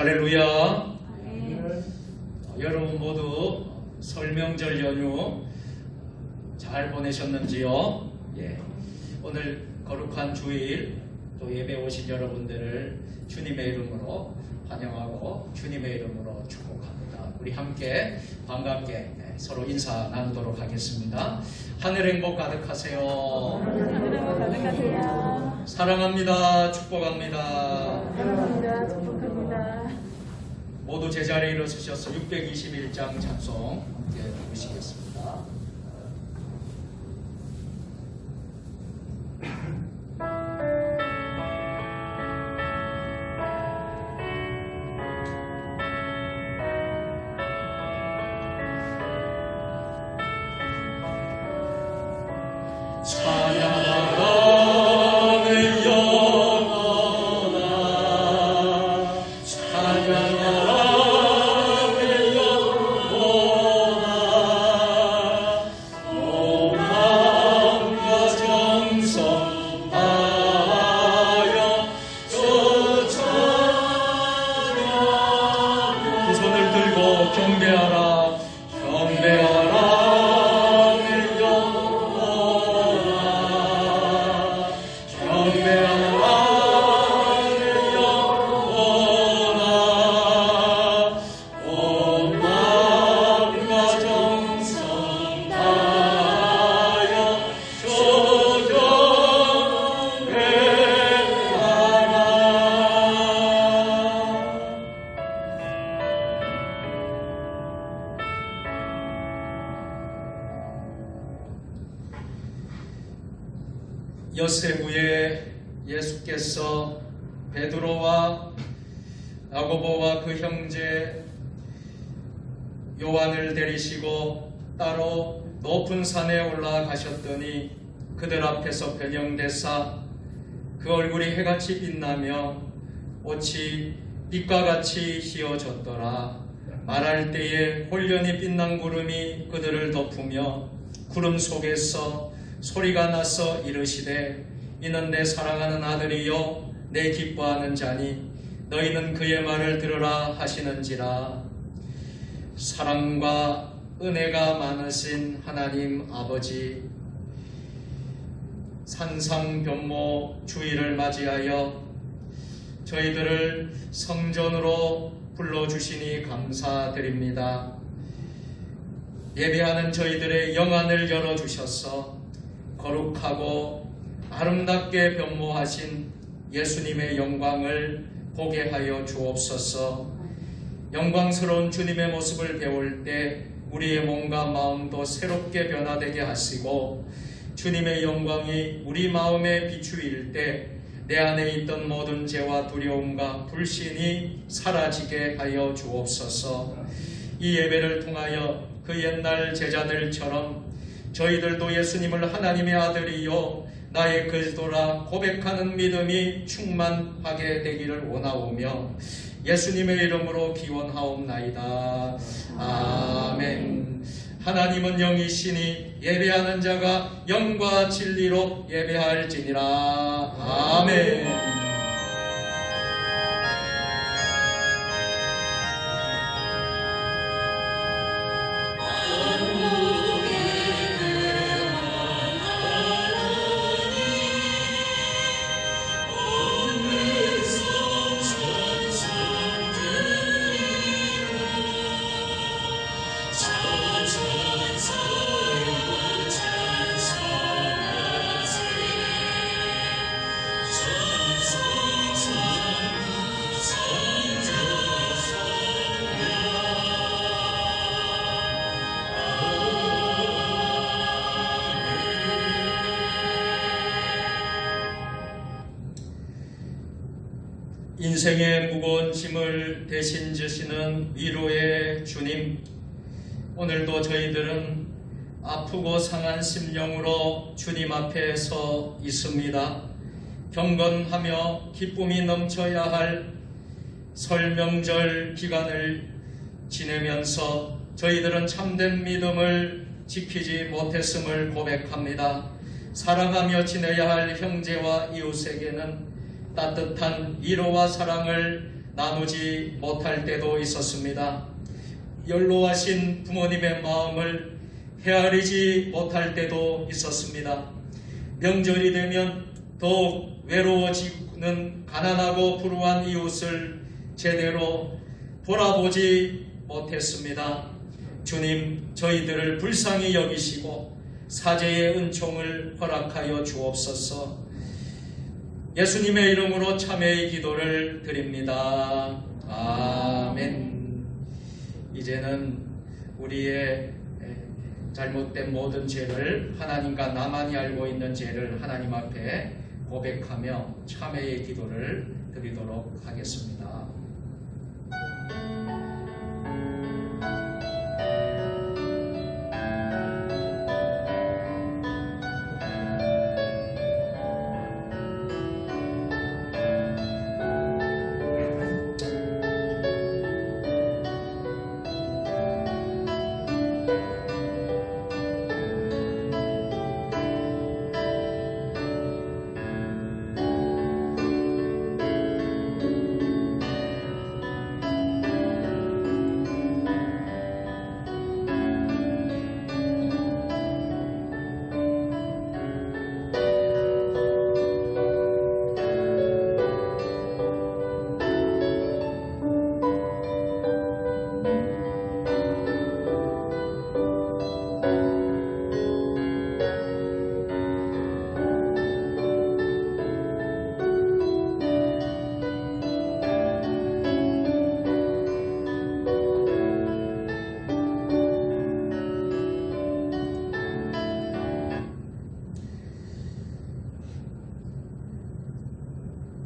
할렐루야. 여러분 모두 설명절 연휴 잘 보내셨는지요? 오늘 거룩한 주일 또 예배 오신 여러분들을 주님의 이름으로 환영하고 주님의 이름으로 축복합니다. 우리 함께 반갑게 서로 인사 나누도록 하겠습니다. 하늘 행복 가득하세요. 하늘 행복 가득하세요. 사랑합니다. 축복합니다. 사랑합니다. 축복합니다. 모두 제자리에 일어서셔서 621장 찬송 함께 부르시겠습니다. 찬양하는 영혼아 찬양하는 영혼아 온 마음과 정성 다하여 주 찬양 두 손을 들고 경배하라 경배하라 엿새부에 예수께서 베드로와 야고보와 그 형제 요한을 데리시고 따로 높은 산에 올라가셨더니 그들 앞에서 변형되사 그 얼굴이 해같이 빛나며 옷이 빛과 같이 휘어졌더라. 말할 때에 홀연히 빛난 구름이 그들을 덮으며 구름 속에서 소리가 나서 이르시되 이는 내 사랑하는 아들이요 내 기뻐하는 자니 너희는 그의 말을 들으라 하시는지라. 사랑과 은혜가 많으신 하나님 아버지, 산상변모 주일을 맞이하여 저희들을 성전으로 불러주시니 감사드립니다. 예배하는 저희들의 영안을 열어주셔서 거룩하고 아름답게 변모하신 예수님의 영광을 보게 하여 주옵소서. 영광스러운 주님의 모습을 배울 때 우리의 몸과 마음도 새롭게 변화되게 하시고 주님의 영광이 우리 마음에 비추일 때 내 안에 있던 모든 죄와 두려움과 불신이 사라지게 하여 주옵소서. 이 예배를 통하여 그 옛날 제자들처럼 저희들도 예수님을 하나님의 아들이요 나의 그리스도라 고백하는 믿음이 충만하게 되기를 원하오며 예수님의 이름으로 기원하옵나이다. 아멘. 하나님은 영이시니 예배하는 자가 영과 진리로 예배할지니라. 아멘. 인생의 무거운 짐을 대신 지시는 위로의 주님, 오늘도 저희들은 아프고 상한 심령으로 주님 앞에 서 있습니다. 경건하며 기쁨이 넘쳐야 할 설 명절 기간을 지내면서 저희들은 참된 믿음을 지키지 못했음을 고백합니다. 사랑하며 지내야 할 형제와 이웃에게는 따뜻한 위로와 사랑을 나누지 못할 때도 있었습니다. 연로하신 부모님의 마음을 헤아리지 못할 때도 있었습니다. 명절이 되면 더욱 외로워지는 가난하고 불우한 이웃을 제대로 돌아보지 못했습니다. 주님, 저희들을 불쌍히 여기시고 사제의 은총을 허락하여 주옵소서. 예수님의 이름으로 참회의 기도를 드립니다. 아멘. 이제는 우리의 잘못된 모든 죄를, 하나님과 나만이 알고 있는 죄를 하나님 앞에 고백하며 참회의 기도를 드리도록 하겠습니다.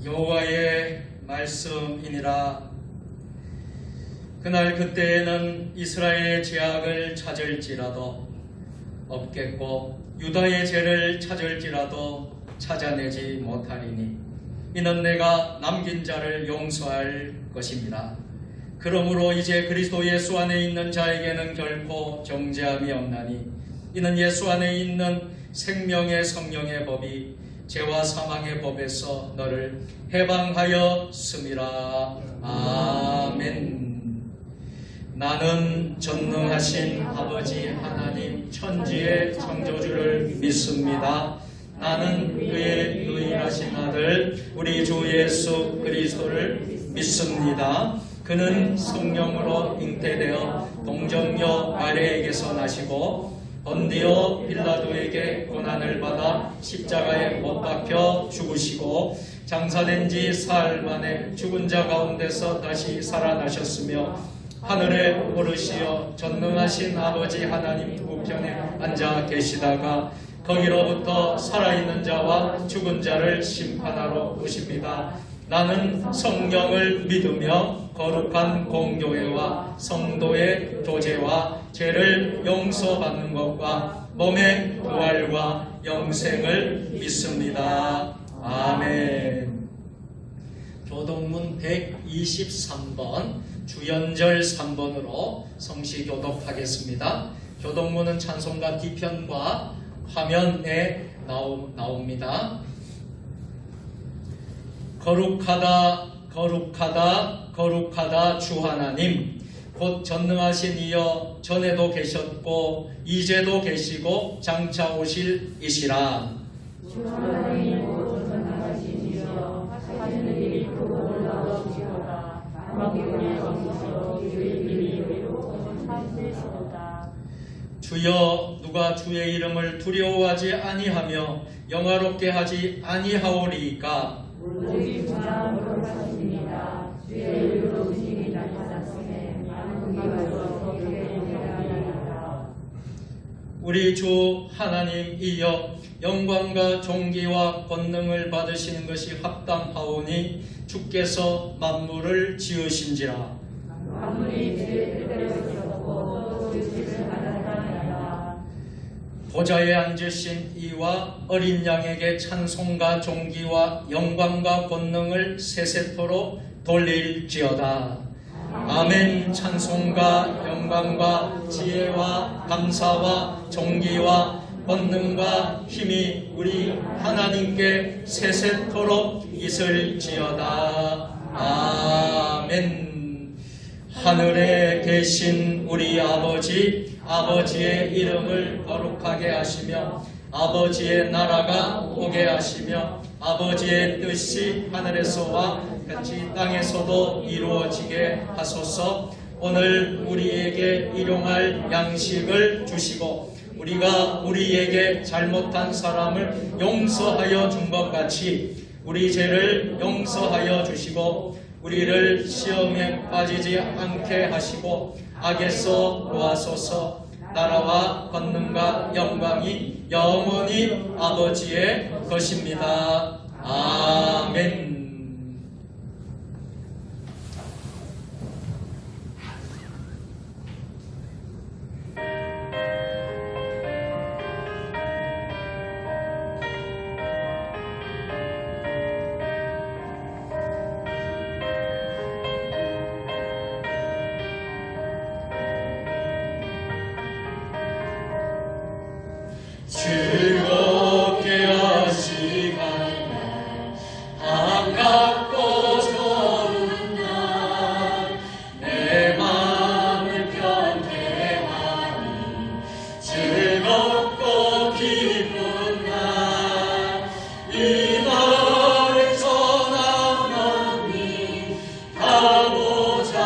여호와의 말씀이니라. 그날 그때에는 이스라엘의 죄악을 찾을지라도 없겠고 유다의 죄를 찾을지라도 찾아내지 못하리니 이는 내가 남긴 자를 용서할 것입니다. 그러므로 이제 그리스도 예수 안에 있는 자에게는 결코 정죄함이 없나니 이는 예수 안에 있는 생명의 성령의 법이 죄와 사망의 법에서 너를 해방하였음이라. 아멘. 나는 전능하신 아버지 하나님 천지의 창조주를 믿습니다. 나는 그의 유일하신 아들 우리 주 예수 그리스도를 믿습니다. 그는 성령으로 잉태되어 동정녀 마리아에게서 나시고 본디오 빌라도에게 고난을 받아 십자가에 못 박혀 죽으시고 장사된 지 사흘 만에 죽은 자 가운데서 다시 살아나셨으며 하늘에 오르시어 전능하신 아버지 하나님 우편에 앉아 계시다가 거기로부터 살아있는 자와 죽은 자를 심판하러 오십니다. 나는 성령을 믿으며 거룩한 공교회와 성도의 교제와 죄를 용서받는 것과 몸의 부활과 영생을 믿습니다. 아멘. 교독문 123번 주연절 3번으로 성시 교독하겠습니다. 교독문은 찬송가 뒤편과 화면에 나옵니다. 거룩하다 거룩하다 거룩하다 주 하나님, 곧 전능하신 이여 전에도 계셨고 이제도 계시고 장차 오실 이시라. 주 하나님 곧 전능하신 이여 하시는 일이 크고 놀라우시도다. 왕국의 왕이시여 주의 이름이 위로 참되시도다. 주여, 누가 주의 이름을 두려워하지 아니하며 영화롭게 하지 아니하오리이까. 오직 주만 거룩하십니다. 주의 의로우심이 나타나시네. 만국이 주어서 교회하리이다. 우리 주 하나님이여, 영광과 존귀와 권능을 받으시는 것이 합당하오니 주께서 만물을 지으신지라. 만물이 주의 뜻대로 있었고 또 주시를 받았다니라. 보좌에 앉으신 이와 어린 양에게 찬송과 존귀와 영광과 권능을 세세토록 돌릴지어다. 아멘. 찬송과 영광과 지혜와 감사와 존귀와 권능과 힘이 우리 하나님께 세세토록 있을지어다. 아멘. 하늘에 계신 우리 아버지, 아버지의 이름을 거룩하게 하시며 아버지의 나라가 오게 하시며 아버지의 뜻이 하늘에서와 같이 땅에서도 이루어지게 하소서. 오늘 우리에게 일용할 양식을 주시고 우리가 우리에게 잘못한 사람을 용서하여 준 것 같이 우리 죄를 용서하여 주시고 우리를 시험에 빠지지 않게 하시고 악에서 구하소서. 나라와 권능과 영광이 영원히 아버지의 것입니다. 아멘. 즐겁게 하시간 반갑고 좋은 날 내 마음을 편케하니 즐겁고 기쁜 날 이 날을 전하노니 가보자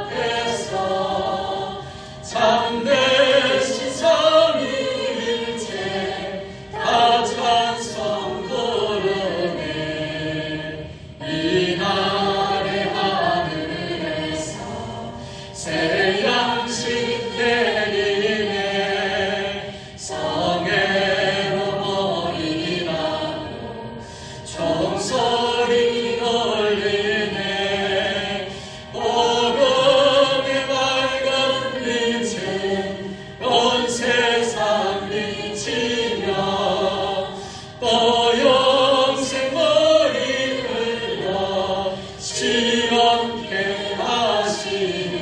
앞에서 참되신 삼위일체 다 찬송 부르네. 이 날의 하늘에서 새 양식 내리네. 성회로 어린이라고 종소리 울리네. 복음의 밝은 빛은 온 세상 비치며 또 영생물이 흘러 시원케 하시네.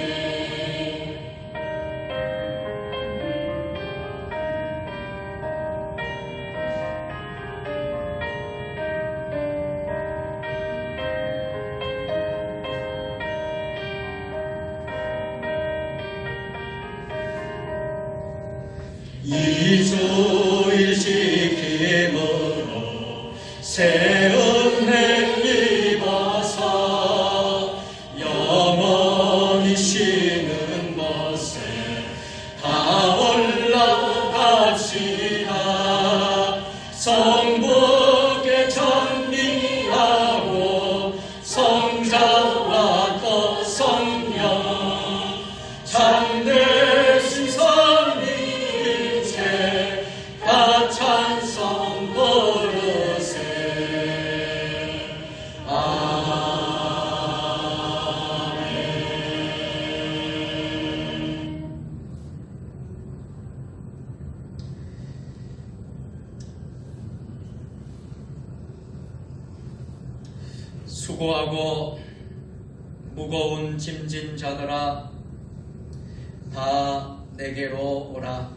이주일 지킴으로 새 은혜 입어서 영원히 쉬는 곳에 다 올라갑시다. 성부께 전비하고 성자와 또 성령 참되신 삼위일체 다 찬송 부르세. 아멘. 수고하고 무거운 짐진 자들아 다 내게로 오라.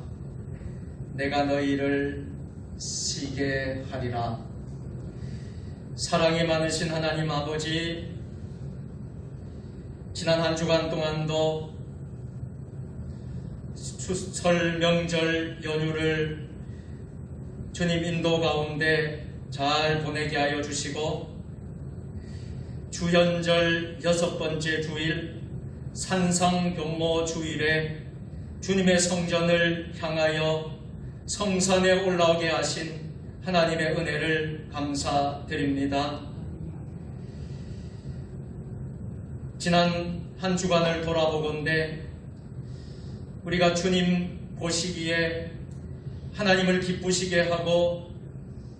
내가 너희를 쉬게 하리라. 사랑이 많으신 하나님 아버지, 지난 한 주간 동안도 설 명절 연휴를 주님 인도 가운데 잘 보내게 하여 주시고 주현절 6번째 주일 산상변모 주일에 주님의 성전을 향하여 성산에 올라오게 하신 하나님의 은혜를 감사드립니다. 지난 한 주간을 돌아보건대 우리가 주님 보시기에 하나님을 기쁘시게 하고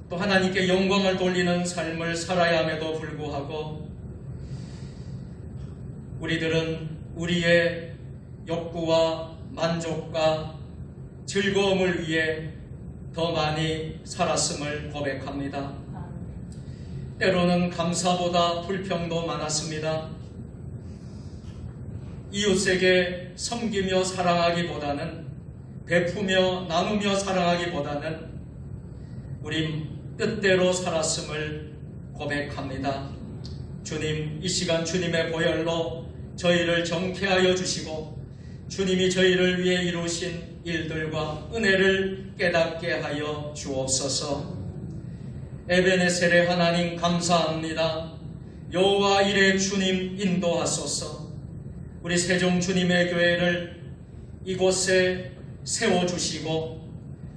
또 하나님께 영광을 돌리는 삶을 살아야 함에도 불구하고 우리들은 우리의 욕구와 만족과 즐거움을 위해 더 많이 살았음을 고백합니다. 때로는 감사보다 불평도 많았습니다. 이웃에게 섬기며 사랑하기보다는 베푸며 나누며 사랑하기보다는 우리 뜻대로 살았음을 고백합니다. 주님, 이 시간 주님의 보혈로 저희를 정케하여 주시고 주님이 저희를 위해 이루신 일들과 은혜를 깨닫게 하여 주옵소서. 에베네셀의 하나님 감사합니다. 여호와 이레 주님 인도하소서. 우리 세종 주님의 교회를 이곳에 세워주시고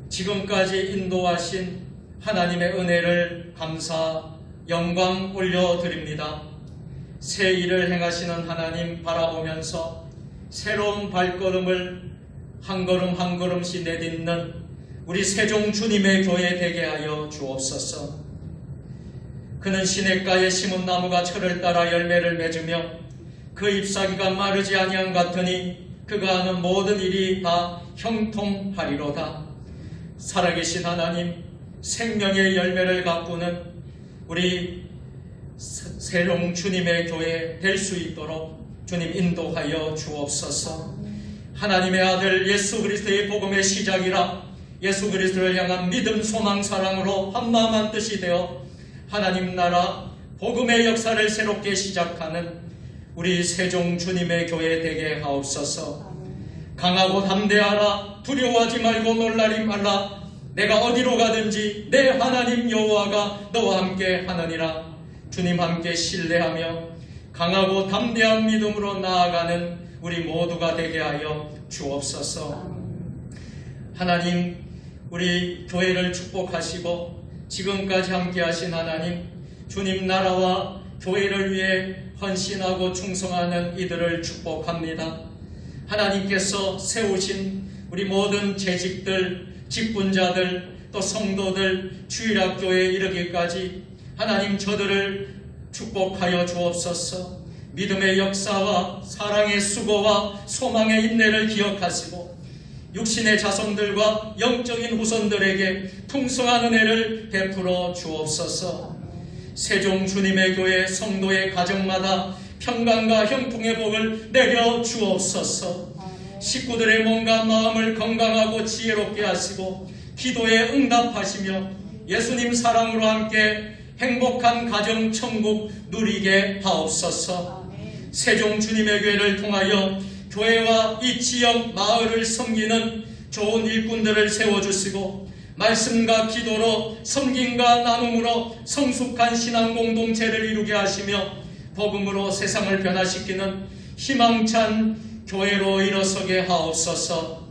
지금까지 인도하신 하나님의 은혜를 감사 영광 올려드립니다. 새 일을 행하시는 하나님 바라보면서 새로운 발걸음을 한 걸음 한 걸음씩 내딛는 우리 세종 주님의 교회 되게 하여 주옵소서. 그는 시냇가에 심은 나무가 철을 따라 열매를 맺으며 그 잎사귀가 마르지 아니함 같으니 그가 하는 모든 일이 다 형통하리로다. 살아계신 하나님, 생명의 열매를 가꾸는 우리 세종 주님의 교회 될 수 있도록 주님 인도하여 주옵소서. 하나님의 아들 예수 그리스도의 복음의 시작이라 예수 그리스도를 향한 믿음, 소망, 사랑으로 한마음 한뜻이 되어 하나님 나라 복음의 역사를 새롭게 시작하는 우리 세종 주님의 교회 되게 하옵소서. 강하고 담대하라. 두려워하지 말고 놀라지 말라. 내가 어디로 가든지 내 하나님 여호와가 너와 함께 하느니라. 주님 함께 신뢰하며 강하고 담대한 믿음으로 나아가는 우리 모두가 되게 하여 주옵소서. 하나님, 우리 교회를 축복하시고 지금까지 함께 하신 하나님, 주님 나라와 교회를 위해 헌신하고 충성하는 이들을 축복합니다. 하나님께서 세우신 우리 모든 재직들, 직분자들, 또 성도들 주일학교에 이르기까지 하나님 저들을 축복하여 주옵소서. 믿음의 역사와 사랑의 수고와 소망의 인내를 기억하시고 육신의 자손들과 영적인 후손들에게 풍성한 은혜를 베풀어 주옵소서. 세종 주님의 교회 성도의 가정마다 평강과 형통의 복을 내려 주옵소서. 식구들의 몸과 마음을 건강하고 지혜롭게 하시고 기도에 응답하시며 예수님 사랑으로 함께 행복한 가정 천국 누리게 하옵소서. 세종 주님의 교회를 통하여 교회와 이 지역 마을을 섬기는 좋은 일꾼들을 세워주시고 말씀과 기도로 섬김과 나눔으로 성숙한 신앙 공동체를 이루게 하시며 복음으로 세상을 변화시키는 희망찬 교회로 일어서게 하옵소서.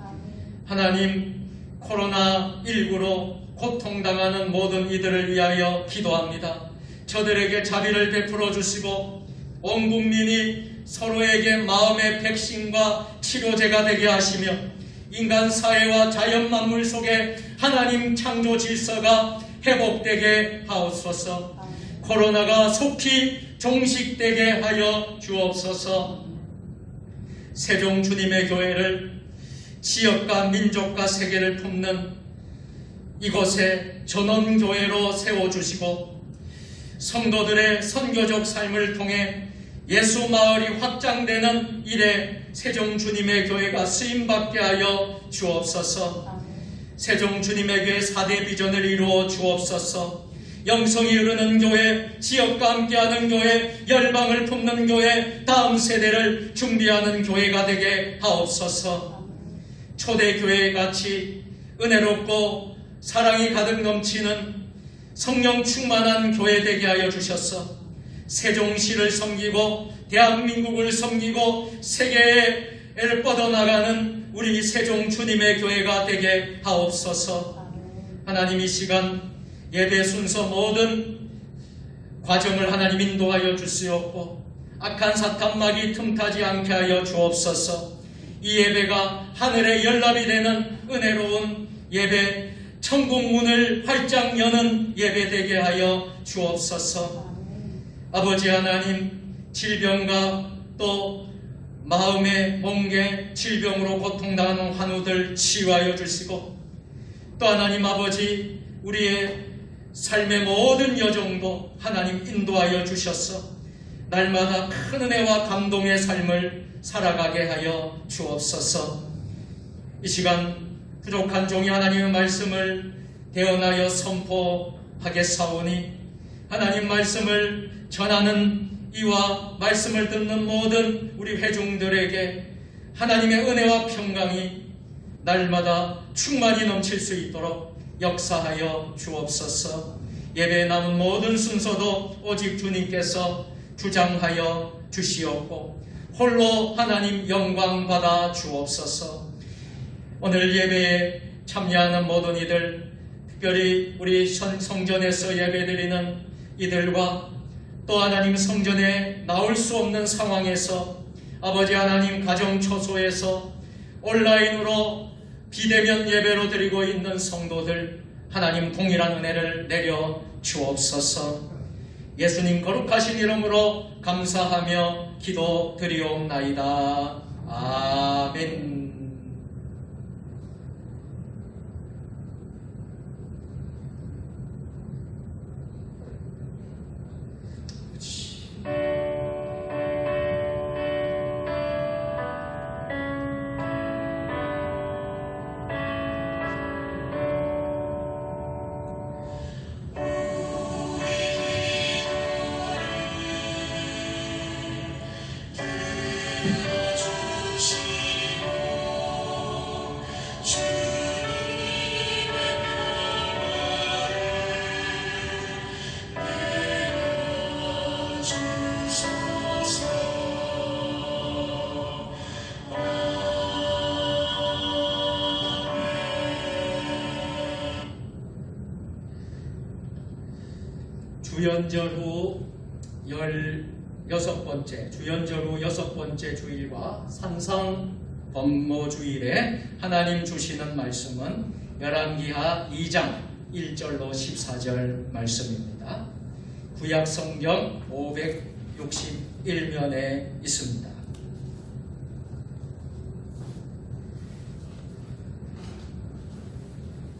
하나님, 코로나19로 고통당하는 모든 이들을 위하여 기도합니다. 저들에게 자비를 베풀어 주시고 온 국민이 서로에게 마음의 백신과 치료제가 되게 하시며 인간 사회와 자연 만물 속에 하나님 창조 질서가 회복되게 하옵소서. 코로나가 속히 종식되게 하여 주옵소서. 세종 주님의 교회를 지역과 민족과 세계를 품는 이곳에 전원교회로 세워주시고 성도들의 선교적 삶을 통해 예수 마을이 확장되는 일에 세종 주님의 교회가 쓰임받게 하여 주옵소서. 세종 주님의 교회 4대 비전을 이루어 주옵소서. 영성이 흐르는 교회, 지역과 함께하는 교회, 열방을 품는 교회, 다음 세대를 준비하는 교회가 되게 하옵소서. 초대교회 같이 은혜롭고 사랑이 가득 넘치는 성령 충만한 교회 되게 하여 주셔서 세종시를 섬기고 대한민국을 섬기고 세계에 뻗어나가는 우리 세종 주님의 교회가 되게 하옵소서. 하나님, 이 시간 예배 순서 모든 과정을 하나님 인도하여 주시옵고 악한 사탄막이 틈타지 않게 하여 주옵소서. 이 예배가 하늘의 연락이 되는 은혜로운 예배, 천국 문을 활짝 여는 예배 되게 하여 주옵소서. 아버지 하나님, 질병과 또 마음의 멍게, 질병으로 고통당하는 환우들 치유하여 주시고 또 하나님 아버지, 우리의 삶의 모든 여정도 하나님 인도하여 주셔서 날마다 큰 은혜와 감동의 삶을 살아가게 하여 주옵소서. 이 시간 부족한 종이 하나님의 말씀을 대언하여 선포하겠사오니 하나님 말씀을 전하는 이와 말씀을 듣는 모든 우리 회중들에게 하나님의 은혜와 평강이 날마다 충만히 넘칠 수 있도록 역사하여 주옵소서. 예배에 남은 모든 순서도 오직 주님께서 주장하여 주시옵고 홀로 하나님 영광 받아 주옵소서. 오늘 예배에 참여하는 모든 이들, 특별히 우리 성전에서 예배드리는 이들과 또 하나님 성전에 나올 수 없는 상황에서 아버지 하나님 가정 초소에서 온라인으로 비대면 예배로 드리고 있는 성도들, 하나님 동일한 은혜를 내려 주옵소서. 예수님 거룩하신 이름으로 감사하며 기도드리옵나이다. 아멘. 주연절 후 16번째, 주연절 후 6번째 주일과 산상 법모주일에 하나님 주시는 말씀은 열왕기하 2장 1절로 14절 말씀입니다. 구약성경 561면에 있습니다.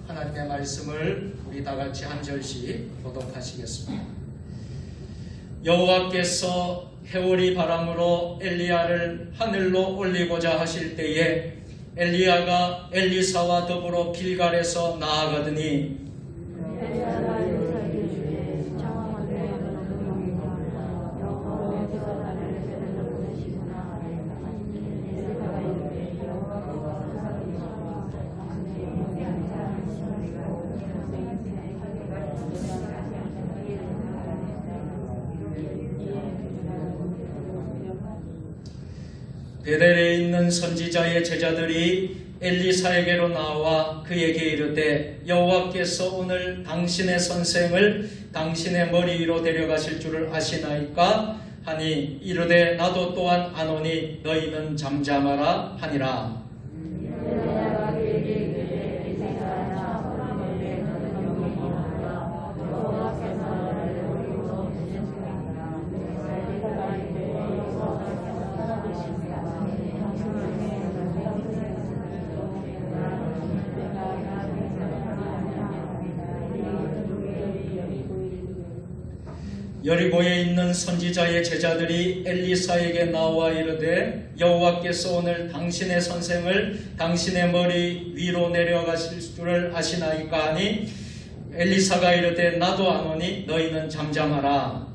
하나님의 말씀을 우리 다같이 한 절씩 교독하시겠습니다. 여호와께서 해오리 바람으로 엘리야를 하늘로 올리고자 하실 때에 엘리야가 엘리사와 더불어 길갈에서 나아가더니 베델에 있는 선지자의 제자들이 엘리사에게로 나와 그에게 이르되 여호와께서 오늘 당신의 선생을 당신의 머리 위로 데려가실 줄을 아시나이까 하니 이르되 나도 또한 아노니 너희는 잠잠하라 하니라. 여리고에 있는 선지자의 제자들이 엘리사에게 나와 이르되 여호와께서 오늘 당신의 선생을 당신의 머리 위로 내려가실 줄을 아시나이까 하니 엘리사가 이르되 나도 아노니 너희는 잠잠하라.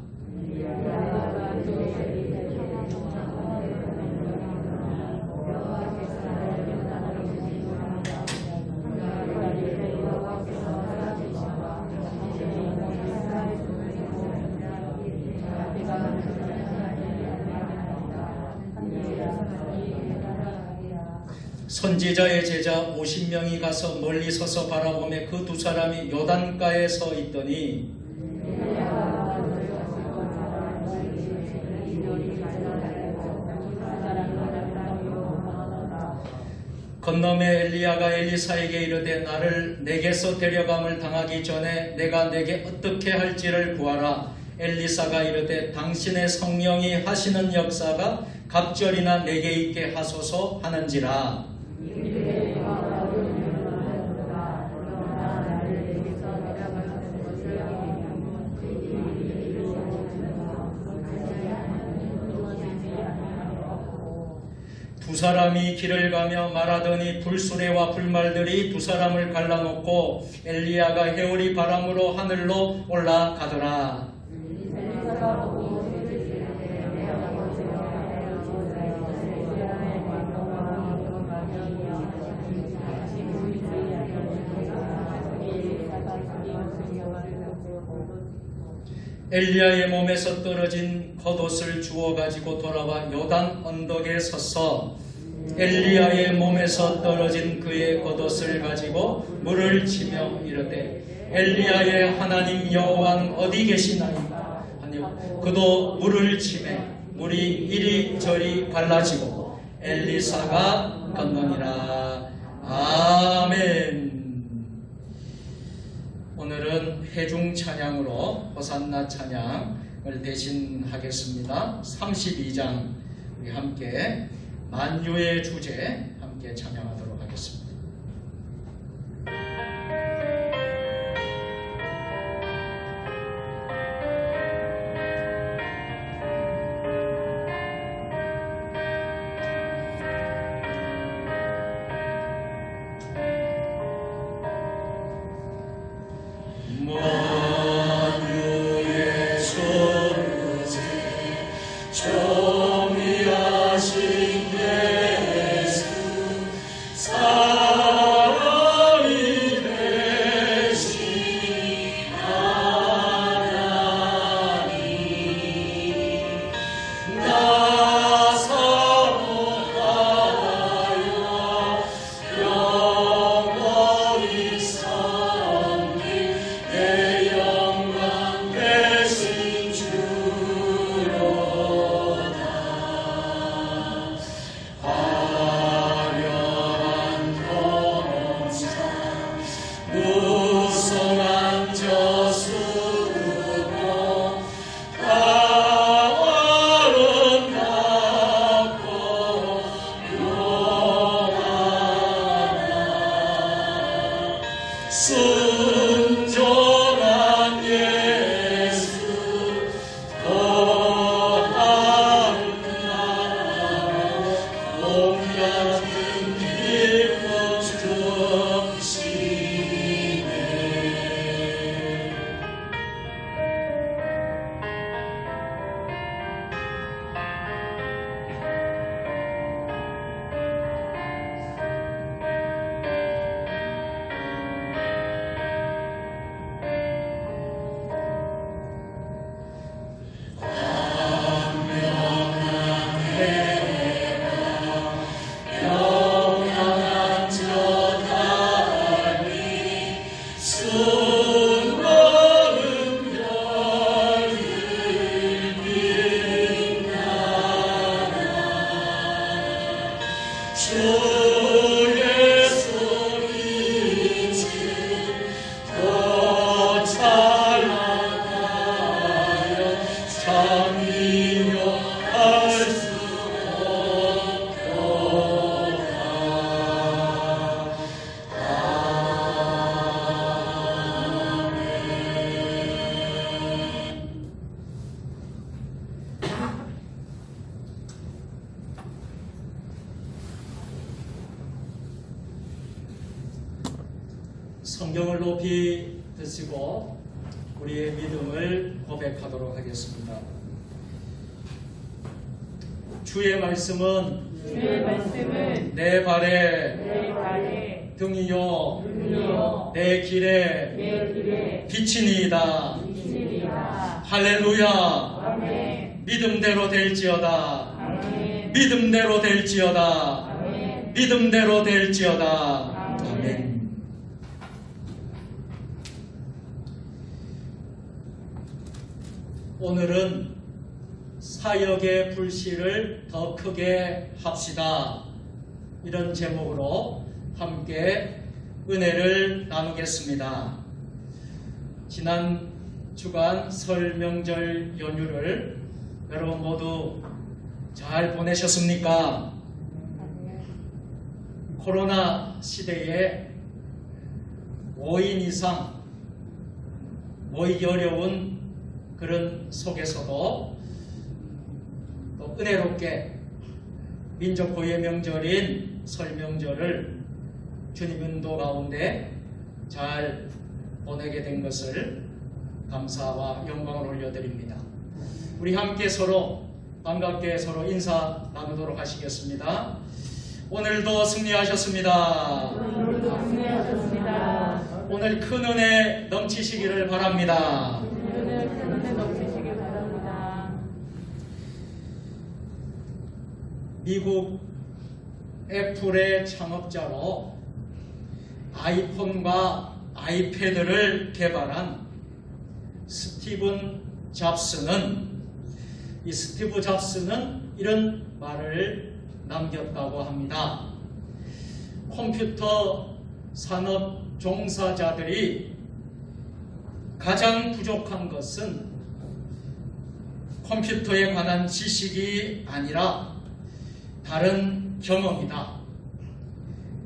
선지자의 제자 50명이 가서 멀리 서서 바라보며 그 두 사람이 요단가에 서 있더니 건너매 엘리야가 엘리사에게 이르되 나를 내게서 데려감을 당하기 전에 내가 내게 어떻게 할지를 구하라. 엘리사가 이르되 당신의 성령이 하시는 역사가 갑절이나 내게 있게 하소서 하는지라. 두 사람이 길을 가며 말하더니 불수레와 불말들이 두 사람을 갈라놓고 엘리야가 해오리 바람으로 하늘로 올라가더라. 엘리야의 몸에서 떨어진 겉옷을 주워 가지고 돌아와 요단 언덕에 서서 엘리야의 몸에서 떨어진 그의 겉옷을 가지고 물을 치며 이르되 엘리야의 하나님 여호와는 어디 계시나이까 하니 그도 물을 치매 물이 이리저리 갈라지고 엘리사가 건너니라. 아멘. 오늘은 회중 찬양으로 호산나 찬양을 대신하겠습니다. 32장 우리 함께 만유의 주제 함께 찬양하도록 하겠습니다. 만유의 주제 존귀하신 예수 사랑이 되신 하나님 나 사모하여 영원히 섬길 내 영광 되신 주로다. 화려한 동상 무성한 저수고 가을은 닫고 용하나 순전한 예수 거하나 봄 같은 기쁨 주시네. 영원한 저 달이 수많은 별을 빛나나 주의 소리지 더 찬란하여 참이며 할수 성경을 높이 드시고 우리의 믿음을 고백하도록 하겠습니다. 주의 말씀은 내 발에 등이요 내 길에 빛이니이다. 할렐루야. 믿음대로 될지어다. 믿음대로 될지어다. 믿음대로 될지어다. 아멘. 오늘은 사역의 불씨를 더 크게 합시다. 이런 제목으로 함께 은혜를 나누겠습니다. 지난 주간 설 명절 연휴를 여러분 모두 잘 보내셨습니까? 코로나 시대에 5인 이상 모이기 어려운 그런 속에서도 또 은혜롭게 민족 고유의 명절인 설 명절을 주님 인도 가운데 잘 보내게 된 것을 감사와 영광을 올려드립니다. 우리 함께 서로 반갑게 서로 인사 나누도록 하시겠습니다. 오늘도 승리하셨습니다. 오늘 큰 은혜 넘치시기를 바랍니다. 미국 애플의 창업자로 아이폰과 아이패드를 개발한 스티브 잡스는 이런 말을 남겼다고 합니다. 컴퓨터 산업 종사자들이 가장 부족한 것은 컴퓨터에 관한 지식이 아니라 다른 경험이다.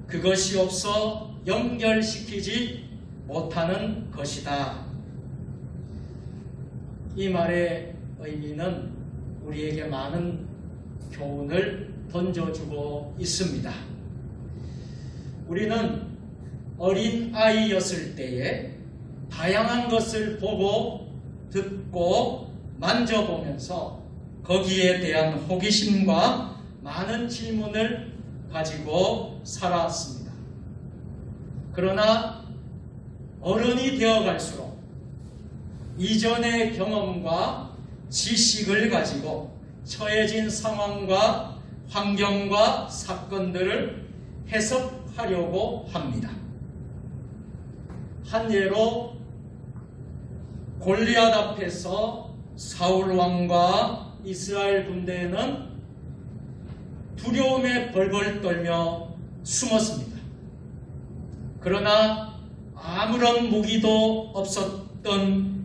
그것이 없어 연결시키지 못하는 것이다. 이 말의 의미는 우리에게 많은 교훈을 던져주고 있습니다. 우리는 어린 아이였을 때에 다양한 것을 보고 듣고 만져보면서 거기에 대한 호기심과 많은 질문을 가지고 살았습니다. 그러나 어른이 되어갈수록 이전의 경험과 지식을 가지고 처해진 상황과 환경과 사건들을 해석하려고 합니다. 한 예로 골리앗 앞에서 사울 왕과 이스라엘 군대는 두려움에 벌벌 떨며 숨었습니다. 그러나 아무런 무기도 없었던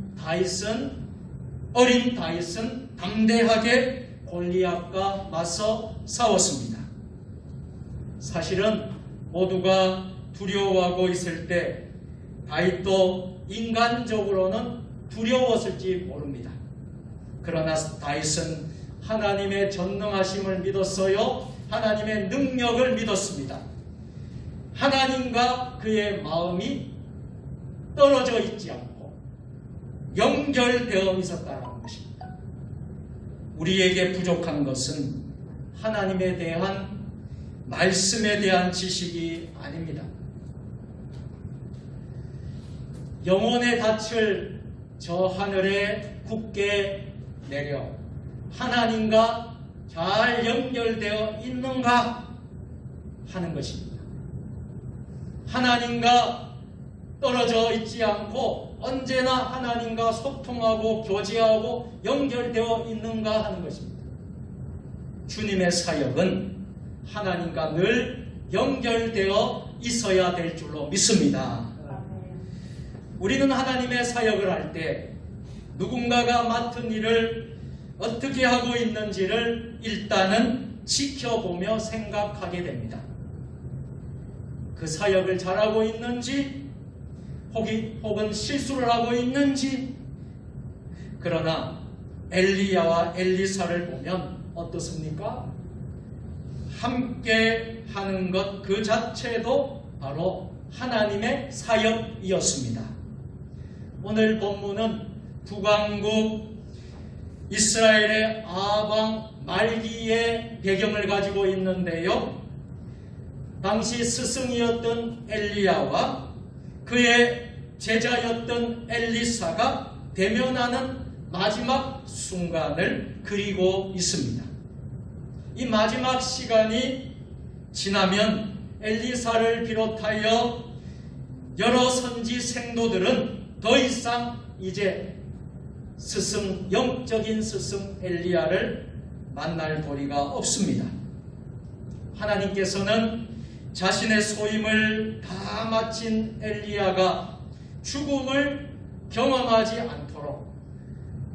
어린 다윗은 담대하게 골리앗과 맞서 싸웠습니다. 사실은 모두가 두려워하고 있을 때 다윗도 인간적으로는 두려웠을지 모릅니다. 그러나 다윗은 하나님의 전능하심을 믿었어요. 하나님의 능력을 믿었습니다. 하나님과 그의 마음이 떨어져 있지 않고 연결되어 있었다는 것입니다. 우리에게 부족한 것은 하나님에 대한 말씀에 대한 지식이 아닙니다. 영혼의 닻을 저 하늘에 굳게 내려 하나님과 잘 연결되어 있는가 하는 것입니다. 하나님과 떨어져 있지 않고 언제나 하나님과 소통하고 교제하고 연결되어 있는가 하는 것입니다. 주님의 사역은 하나님과 늘 연결되어 있어야 될 줄로 믿습니다. 우리는 하나님의 사역을 할 때 누군가가 맡은 일을 어떻게 하고 있는지를 일단은 지켜보며 생각하게 됩니다. 그 사역을 잘하고 있는지 혹은 실수를 하고 있는지. 그러나 엘리야와 엘리사를 보면 어떻습니까? 함께 하는 것 그 자체도 바로 하나님의 사역이었습니다. 오늘 본문은 북왕국 이스라엘의 아방 말기의 배경을 가지고 있는데요. 당시 스승이었던 엘리야와 그의 제자였던 엘리사가 대면하는 마지막 순간을 그리고 있습니다. 이 마지막 시간이 지나면 엘리사를 비롯하여 여러 선지 생도들은 더 이상 이제 영적인 스승 엘리야를 만날 도리가 없습니다. 하나님께서는 자신의 소임을 다 마친 엘리야가 죽음을 경험하지 않도록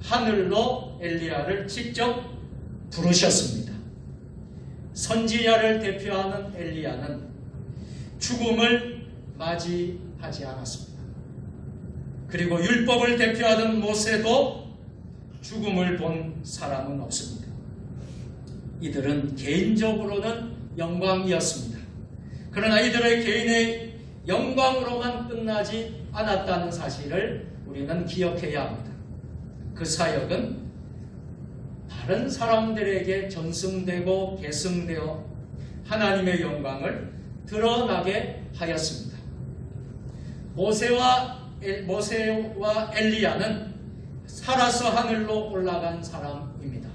하늘로 엘리야를 직접 부르셨습니다. 선지자를 대표하는 엘리야는 죽음을 맞이하지 않았습니다. 그리고 율법을 대표하던 모세도 죽음을 본 사람은 없습니다. 이들은 개인적으로는 영광이었습니다. 그러나 이들의 개인의 영광으로만 끝나지 않았다는 사실을 우리는 기억해야 합니다. 그 사역은 다른 사람들에게 전승되고 계승되어 하나님의 영광을 드러나게 하였습니다. 모세와 엘리야는 살아서 하늘로 올라간 사람입니다.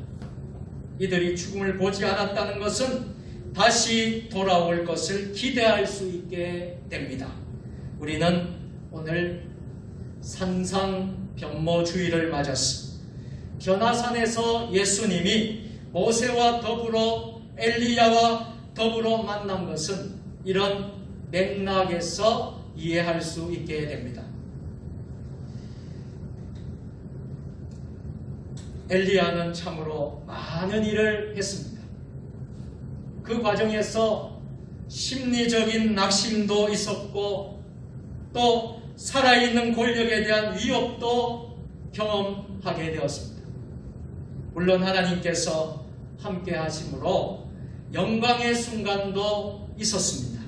이들이 죽음을 보지 않았다는 것은 다시 돌아올 것을 기대할 수 있게 됩니다. 우리는 오늘 산상변모주의를 맞았습니다. 변화산에서 예수님이 모세와 더불어 엘리야와 더불어 만난 것은 이런 맥락에서 이해할 수 있게 됩니다. 엘리야는 참으로 많은 일을 했습니다. 그 과정에서 심리적인 낙심도 있었고 또 살아있는 권력에 대한 위협도 경험하게 되었습니다. 물론 하나님께서 함께 하심으로 영광의 순간도 있었습니다.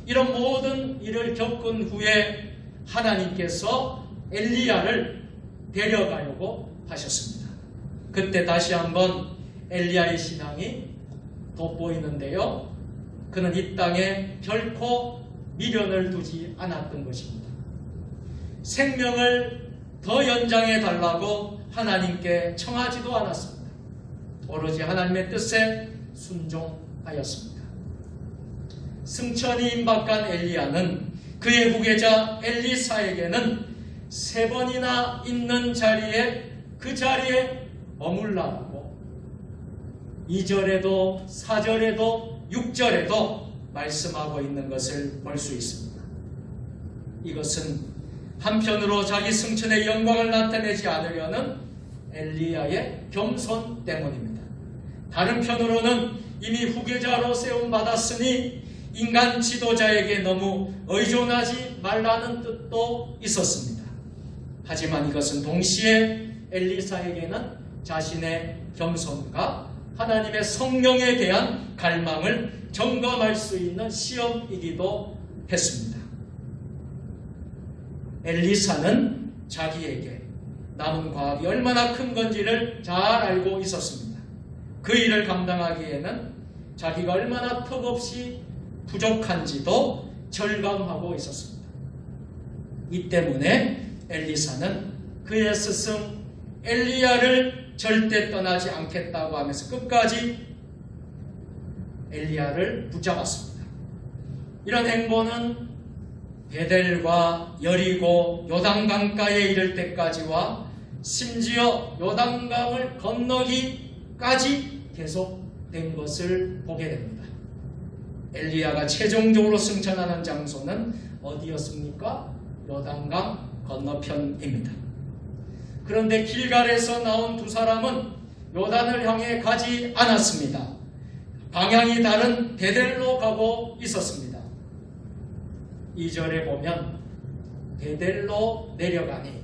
이런 모든 일을 겪은 후에 하나님께서 엘리야를 데려가려고 하셨습니다. 그때 다시 한번 엘리야의 신앙이 돋보이는데요. 그는 이 땅에 결코 미련을 두지 않았던 것입니다. 생명을 더 연장해 달라고 하나님께 청하지도 않았습니다. 오로지 하나님의 뜻에 순종하였습니다. 승천이 임박한 엘리야는 그의 후계자 엘리사에게는 3번이나 있는 자리에 그 자리에 머물라고 2절에도 4절에도 6절에도 말씀하고 있는 것을 볼 수 있습니다. 이것은 한편으로 자기 승천의 영광을 나타내지 않으려는 엘리야의 겸손 때문입니다. 다른 편으로는 이미 후계자로 세움받았으니 인간 지도자에게 너무 의존하지 말라는 뜻도 있었습니다. 하지만 이것은 동시에 엘리사에게는 자신의 겸손과 하나님의 성령에 대한 갈망을 점검할 수 있는 시험이기도 했습니다. 엘리사는 자기에게 남은 과업이 얼마나 큰 건지를 잘 알고 있었습니다. 그 일을 감당하기에는 자기가 얼마나 턱없이 부족한지도 절감하고 있었습니다. 이 때문에 엘리사는 그의 스승 엘리야를 절대 떠나지 않겠다고 하면서 끝까지 엘리야를 붙잡았습니다. 이런 행보는 베델과 여리고 요단강가에 이를 때까지와 심지어 요단강을 건너기까지 계속된 것을 보게 됩니다. 엘리야가 최종적으로 승천하는 장소는 어디였습니까? 요단강 건너편입니다. 그런데 길갈에서 나온 두 사람은 요단을 향해 가지 않았습니다. 방향이 다른 베델로 가고 있었습니다. 2절에 보면 베델로 내려가니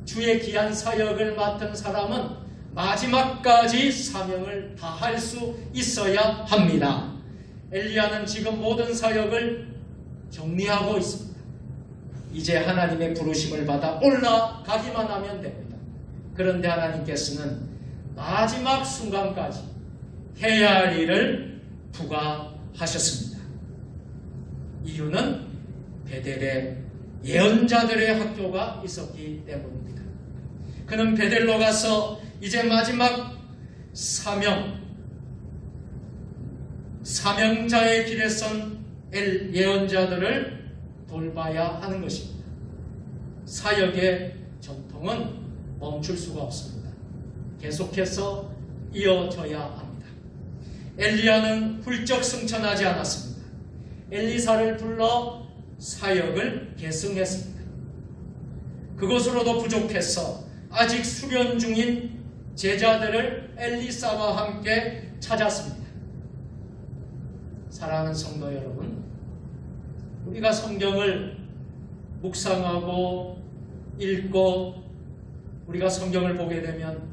주의 귀한 사역을 맡은 사람은 마지막까지 사명을 다할 수 있어야 합니다. 엘리야는 지금 모든 사역을 정리하고 있습니다. 이제 하나님의 부르심을 받아 올라가기만 하면 됩니다. 그런데 하나님께서는 마지막 순간까지 해야 할 일을 부과하셨습니다. 이유는 베델에 예언자들의 학교가 있었기 때문입니다. 그는 베델로 가서 이제 마지막 사명자의 길에 선 예언자들을 돌봐야 하는 것입니다. 사역의 전통은 멈출 수가 없습니다. 계속해서 이어져야 합니다. 엘리야는 훌쩍 승천하지 않았습니다. 엘리사를 불러 사역을 계승했습니다. 그것으로도 부족해서 아직 수련 중인 제자들을 엘리사와 함께 찾았습니다. 사랑하는 성도 여러분, 우리가 성경을 묵상하고 읽고 우리가 성경을 보게 되면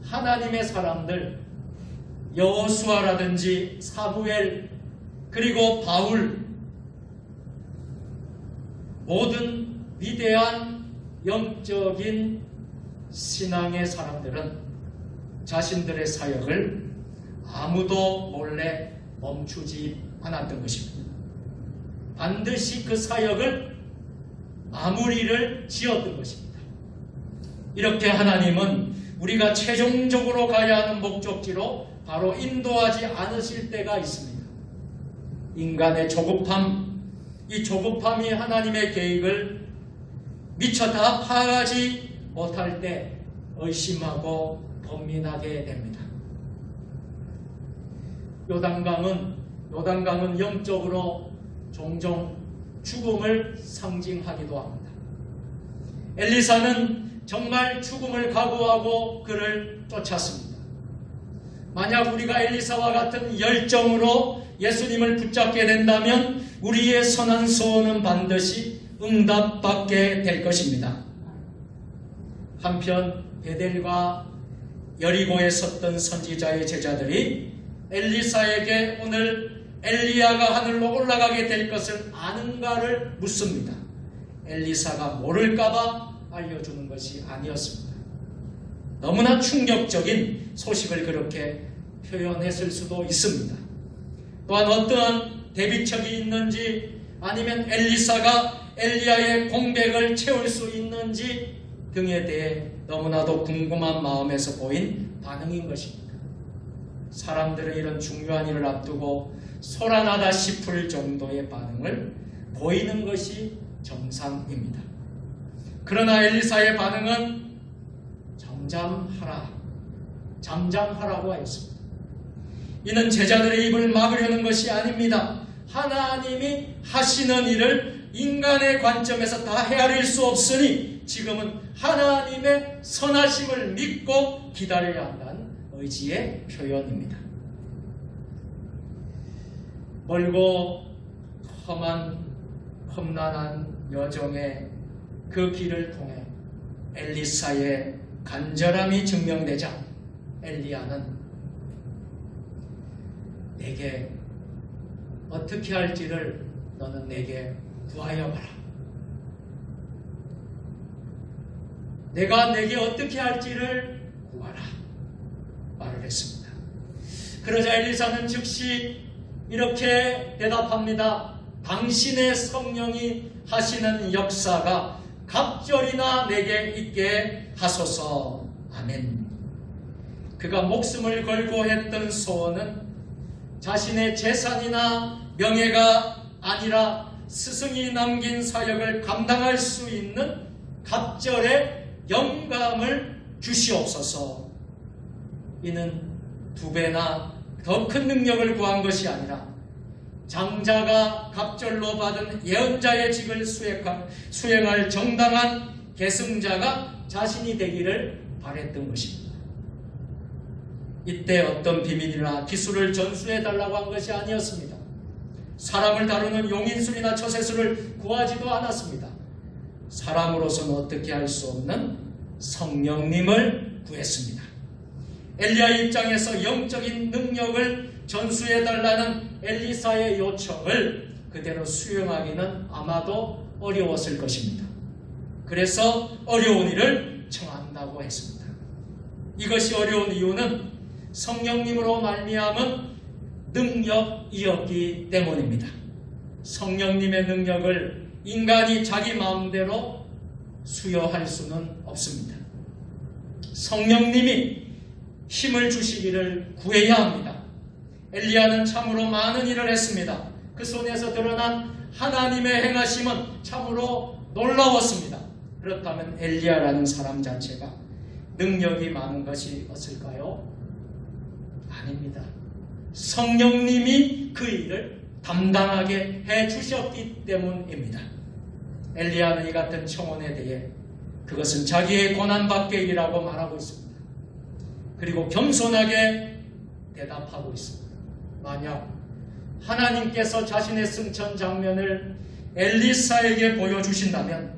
하나님의 사람들 여호수아라든지 사무엘 그리고 바울 모든 위대한 영적인 신앙의 사람들은 자신들의 사역을 아무도 몰래 멈추지 않았던 것입니다. 반드시 그 사역을 마무리를 지었던 것입니다. 이렇게 하나님은 우리가 최종적으로 가야 하는 목적지로 바로 인도하지 않으실 때가 있습니다. 인간의 조급함, 이 조급함이 하나님의 계획을 미처 다 파악하지 못할 때 의심하고 번민하게 됩니다. 요단강은 영적으로 종종 죽음을 상징하기도 합니다. 엘리사는 정말 죽음을 각오하고 그를 쫓았습니다. 만약 우리가 엘리사와 같은 열정으로 예수님을 붙잡게 된다면 우리의 선한 소원은 반드시 응답받게 될 것입니다. 한편 베델과 여리고에 섰던 선지자의 제자들이 엘리사에게 오늘 엘리야가 하늘로 올라가게 될 것을 아는가를 묻습니다. 엘리사가 모를까봐 알려주는 것이 아니었습니다. 너무나 충격적인 소식을 그렇게 표현했을 수도 있습니다. 또한 어떠한 대비책이 있는지 아니면 엘리사가 엘리야의 공백을 채울 수 있는지 등에 대해 너무나도 궁금한 마음에서 보인 반응인 것입니다. 사람들은 이런 중요한 일을 앞두고 소란하다 싶을 정도의 반응을 보이는 것이 정상입니다. 그러나 엘리사의 반응은 잠잠하라고 하였습니다. 이는 제자들의 입을 막으려는 것이 아닙니다. 하나님이 하시는 일을 인간의 관점에서 다 헤아릴 수 없으니 지금은 하나님의 선하심을 믿고 기다려야 한다는 의지의 표현입니다. 멀고 험난한 여정의 그 길을 통해 엘리사의 간절함이 증명되자 엘리야는 내게 어떻게 할지를 너는 내게 구하여 봐라. 내가 내게 어떻게 할지를 구하라 말을 했습니다. 그러자 엘리사는 즉시 이렇게 대답합니다. 당신의 성령이 하시는 역사가 갑절이나 내게 있게 하소서. 아멘. 그가 목숨을 걸고 했던 소원은 자신의 재산이나 명예가 아니라 스승이 남긴 사역을 감당할 수 있는 갑절의 영감을 주시옵소서. 이는 2배나 더 큰 능력을 구한 것이 아니라 장자가 갑절로 받은 예언자의 직을 수행할 정당한 계승자가 자신이 되기를 바랬던 것입니다. 이때 어떤 비밀이나 기술을 전수해달라고 한 것이 아니었습니다. 사람을 다루는 용인술이나 처세술을 구하지도 않았습니다. 사람으로서는 어떻게 할 수 없는 성령님을 구했습니다. 엘리야의 입장에서 영적인 능력을 전수해달라는 엘리사의 요청을 그대로 수용하기는 아마도 어려웠을 것입니다. 그래서 어려운 일을 청한다고 했습니다. 이것이 어려운 이유는 성령님으로 말미암은 능력이었기 때문입니다. 성령님의 능력을 인간이 자기 마음대로 수여할 수는 없습니다. 성령님이 힘을 주시기를 구해야 합니다. 엘리야는 참으로 많은 일을 했습니다. 그 손에서 드러난 하나님의 행하심은 참으로 놀라웠습니다. 그렇다면 엘리야라는 사람 자체가 능력이 많은 것이었을까요? 아닙니다. 성령님이 그 일을 담당하게 해주셨기 때문입니다. 엘리야는 이 같은 청혼에 대해 그것은 자기의 고난받게 일이라고 말하고 있습니다. 그리고 겸손하게 대답하고 있습니다. 만약 하나님께서 자신의 승천 장면을 엘리사에게 보여주신다면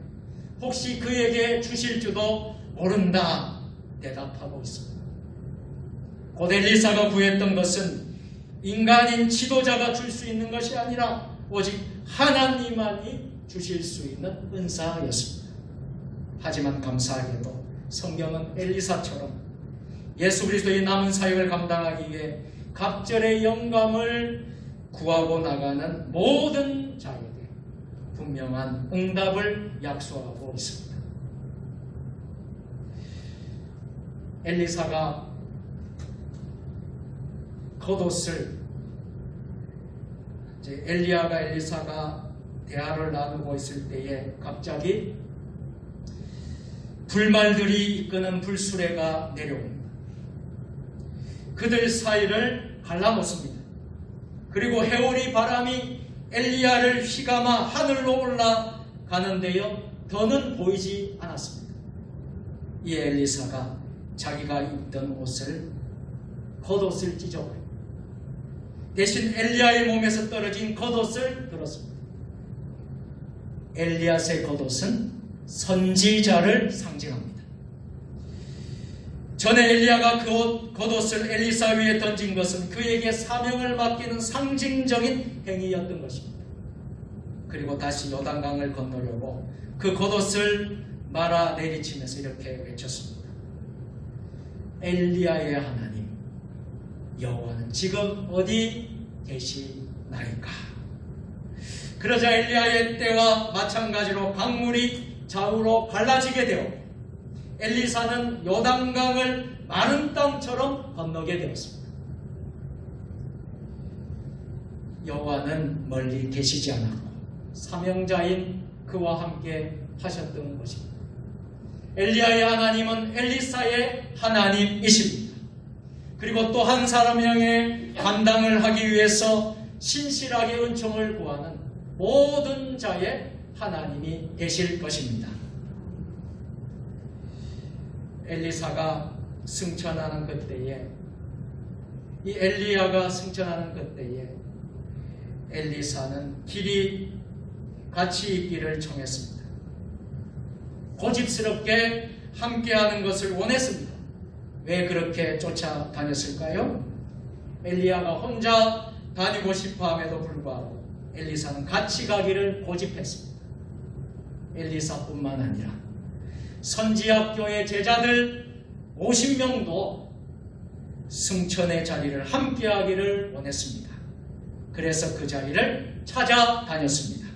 혹시 그에게 주실지도 모른다 대답하고 있습니다. 곧 엘리사가 구했던 것은 인간인 지도자가 줄 수 있는 것이 아니라 오직 하나님만이 주실 수 있는 은사였습니다. 하지만 감사하게도 성경은 엘리사처럼 예수 그리스도의 남은 사역을 감당하기 위해 갑절의 영감을 구하고 나가는 모든 자에게 분명한 응답을 약속하고 있습니다. 엘리사가 겉옷을 이제 엘리야가 엘리사가 대화를 나누고 있을 때에 갑자기 불말들이 이끄는 불수레가 내려옵니다. 그들 사이를 갈라놓습니다. 그리고 해오리 바람이 엘리야를 휘감아 하늘로 올라가는데요, 더는 보이지 않았습니다. 이 엘리사가 자기가 입던 옷을, 겉옷을 찢어버립니다. 대신 엘리야의 몸에서 떨어진 겉옷을 들었습니다. 엘리야의 겉옷은 선지자를 상징합니다. 전에 엘리야가 그 겉옷을 엘리사 위에 던진 것은 그에게 사명을 맡기는 상징적인 행위였던 것입니다. 그리고 다시 요단강을 건너려고 그 겉옷을 말아 내리치면서 이렇게 외쳤습니다. 엘리야의 하나님 여호와는 지금 어디 계시나이까? 그러자 엘리야의 때와 마찬가지로 강물이 좌우로 갈라지게 되어 엘리사는 요단강을 마른 땅처럼 건너게 되었습니다. 여호와는 멀리 계시지 않았고 사명자인 그와 함께 하셨던 것입니다. 엘리야의 하나님은 엘리사의 하나님이십니다. 그리고 또 한 사람의 감당을 하기 위해서 신실하게 은총을 구하는 모든 자의 하나님이 되실 것입니다. 엘리사가 승천하는 그때에, 이 엘리야가 승천하는 그때에 엘리사는 길이 같이 있기를 청했습니다. 고집스럽게 함께하는 것을 원했습니다. 왜 그렇게 쫓아다녔을까요? 엘리야가 혼자 다니고 싶어함에도 불구하고 엘리사는 같이 가기를 고집했습니다. 엘리사뿐만 아니라 선지학교의 제자들 50명도 승천의 자리를 함께하기를 원했습니다. 그래서 그 자리를 찾아다녔습니다.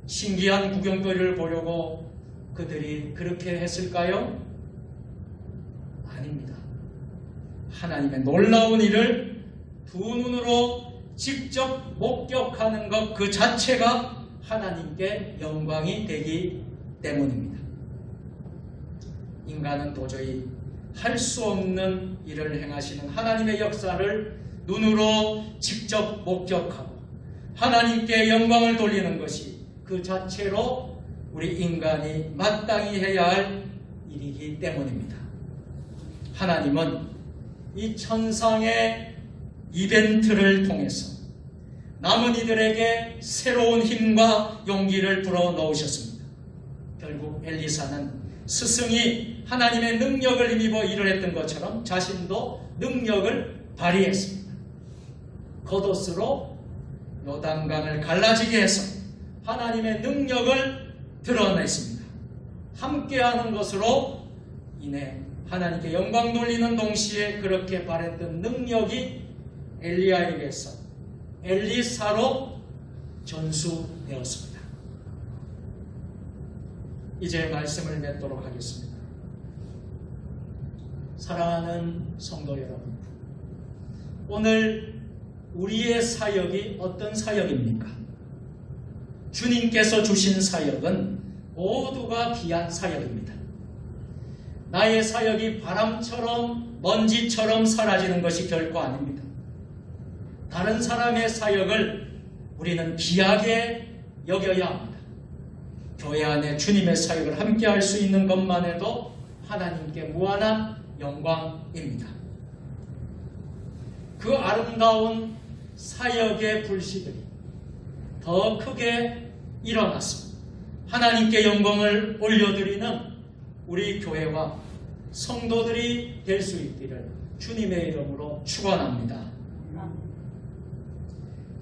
신기한 구경거리를 보려고 그들이 그렇게 했을까요? 아닙니다. 하나님의 놀라운 일을 두 눈으로 직접 목격하는 것 그 자체가 하나님께 영광이 되기 때문입니다. 인간은 도저히 할 수 없는 일을 행하시는 하나님의 역사를 눈으로 직접 목격하고 하나님께 영광을 돌리는 것이 그 자체로 우리 인간이 마땅히 해야 할 일이기 때문입니다. 하나님은 이 천상의 이벤트를 통해서 남은 이들에게 새로운 힘과 용기를 불어넣으셨습니다. 결국 엘리사는 스승이 하나님의 능력을 힘입어 일을 했던 것처럼 자신도 능력을 발휘했습니다. 겉옷으로 요단강을 갈라지게 해서 하나님의 능력을 드러냈습니다. 함께하는 것으로 인해 하나님께 영광 돌리는 동시에 그렇게 발했던 능력이 엘리야에게서 엘리사로 전수되었습니다. 이제 말씀을 맺도록 하겠습니다. 사랑하는 성도 여러분, 오늘 우리의 사역이 어떤 사역입니까? 주님께서 주신 사역은 모두가 귀한 사역입니다. 나의 사역이 바람처럼 먼지처럼 사라지는 것이 결코 아닙니다. 다른 사람의 사역을 우리는 귀하게 여겨야 합니다. 교회 안에 주님의 사역을 함께 할 수 있는 것만 해도 하나님께 무한한 영광입니다. 그 아름다운 사역의 불씨들이 더 크게 일어났습니다. 하나님께 영광을 올려드리는 우리 교회와 성도들이 될 수 있기를 주님의 이름으로 축원합니다.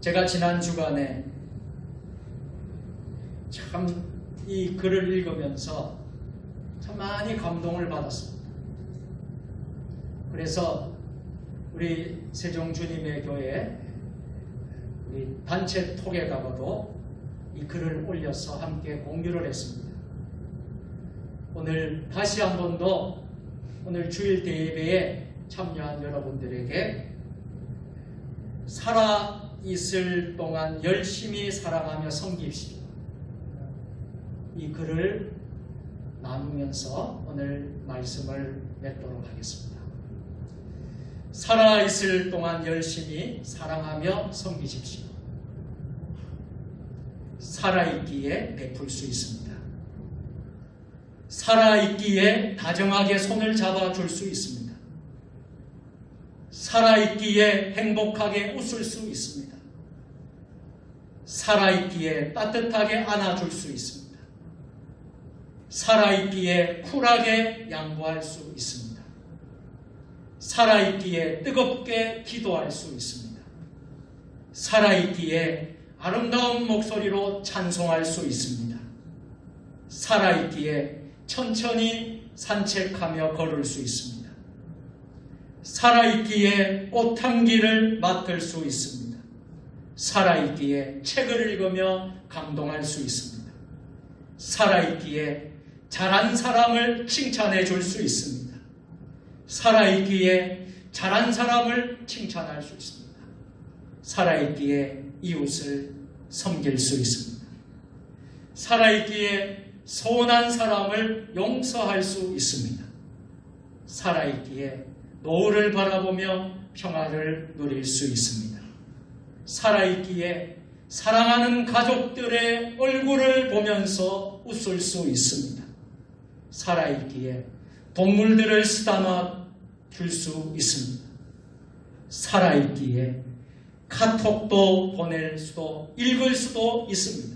제가 지난 주간에 참 이 글을 읽으면서 참 많이 감동을 받았습니다. 그래서 우리 세종주님의 교회 우리 단체 톡에다가도 이 글을 올려서 함께 공유를 했습니다. 오늘 다시 한 번 더 오늘 주일 대예배에 참여한 여러분들에게 살아 있을 동안 열심히 사랑하며 섬깁시오. 이 글을 나누면서 오늘 말씀을 맺도록 하겠습니다. 살아 있을 동안 열심히 사랑하며 섬기십시오. 살아있기에 베풀 수 있습니다. 살아있기에 다정하게 손을 잡아줄 수 있습니다. 살아있기에 행복하게 웃을 수 있습니다. 살아있기에 따뜻하게 안아줄 수 있습니다. 살아있기에 쿨하게 양보할 수 있습니다. 살아있기에 뜨겁게 기도할 수 있습니다. 살아있기에 아름다운 목소리로 찬송할 수 있습니다. 살아있기에 천천히 산책하며 걸을 수 있습니다. 살아있기에 꽃향기를 맡을 수 있습니다. 살아있기에 책을 읽으며 감동할 수 있습니다. 살아있기에 잘한 사람을 칭찬해 줄 수 있습니다. 살아있기에 잘한 사람을 칭찬할 수 있습니다. 살아있기에 이웃을 섬길 수 있습니다. 살아있기에 서운한 사람을 용서할 수 있습니다. 살아있기에 노을을 바라보며 평화를 누릴 수 있습니다. 살아있기에 사랑하는 가족들의 얼굴을 보면서 웃을 수 있습니다. 살아있기에 동물들을 쓰다마 줄 수 있습니다. 살아있기에 카톡도 보낼 수도 읽을 수도 있습니다.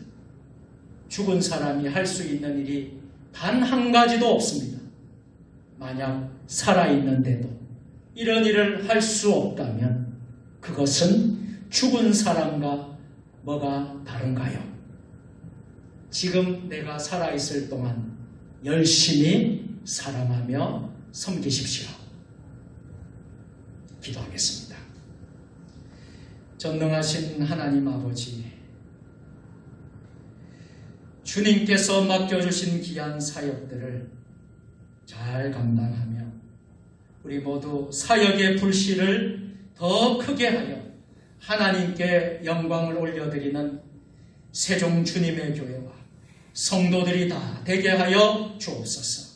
죽은 사람이 할 수 있는 일이 단 한 가지도 없습니다. 만약 살아있는데도 이런 일을 할 수 없다면 그것은 죽은 사람과 뭐가 다른가요? 지금 내가 살아있을 동안 열심히 사랑하며 섬기십시오. 기도하겠습니다. 전능하신 하나님 아버지, 주님께서 맡겨주신 귀한 사역들을 잘 감당하며 우리 모두 사역의 불씨를 더 크게 하여 하나님께 영광을 올려드리는 세종 주님의 교회와 성도들이 다 되게 하여 주옵소서.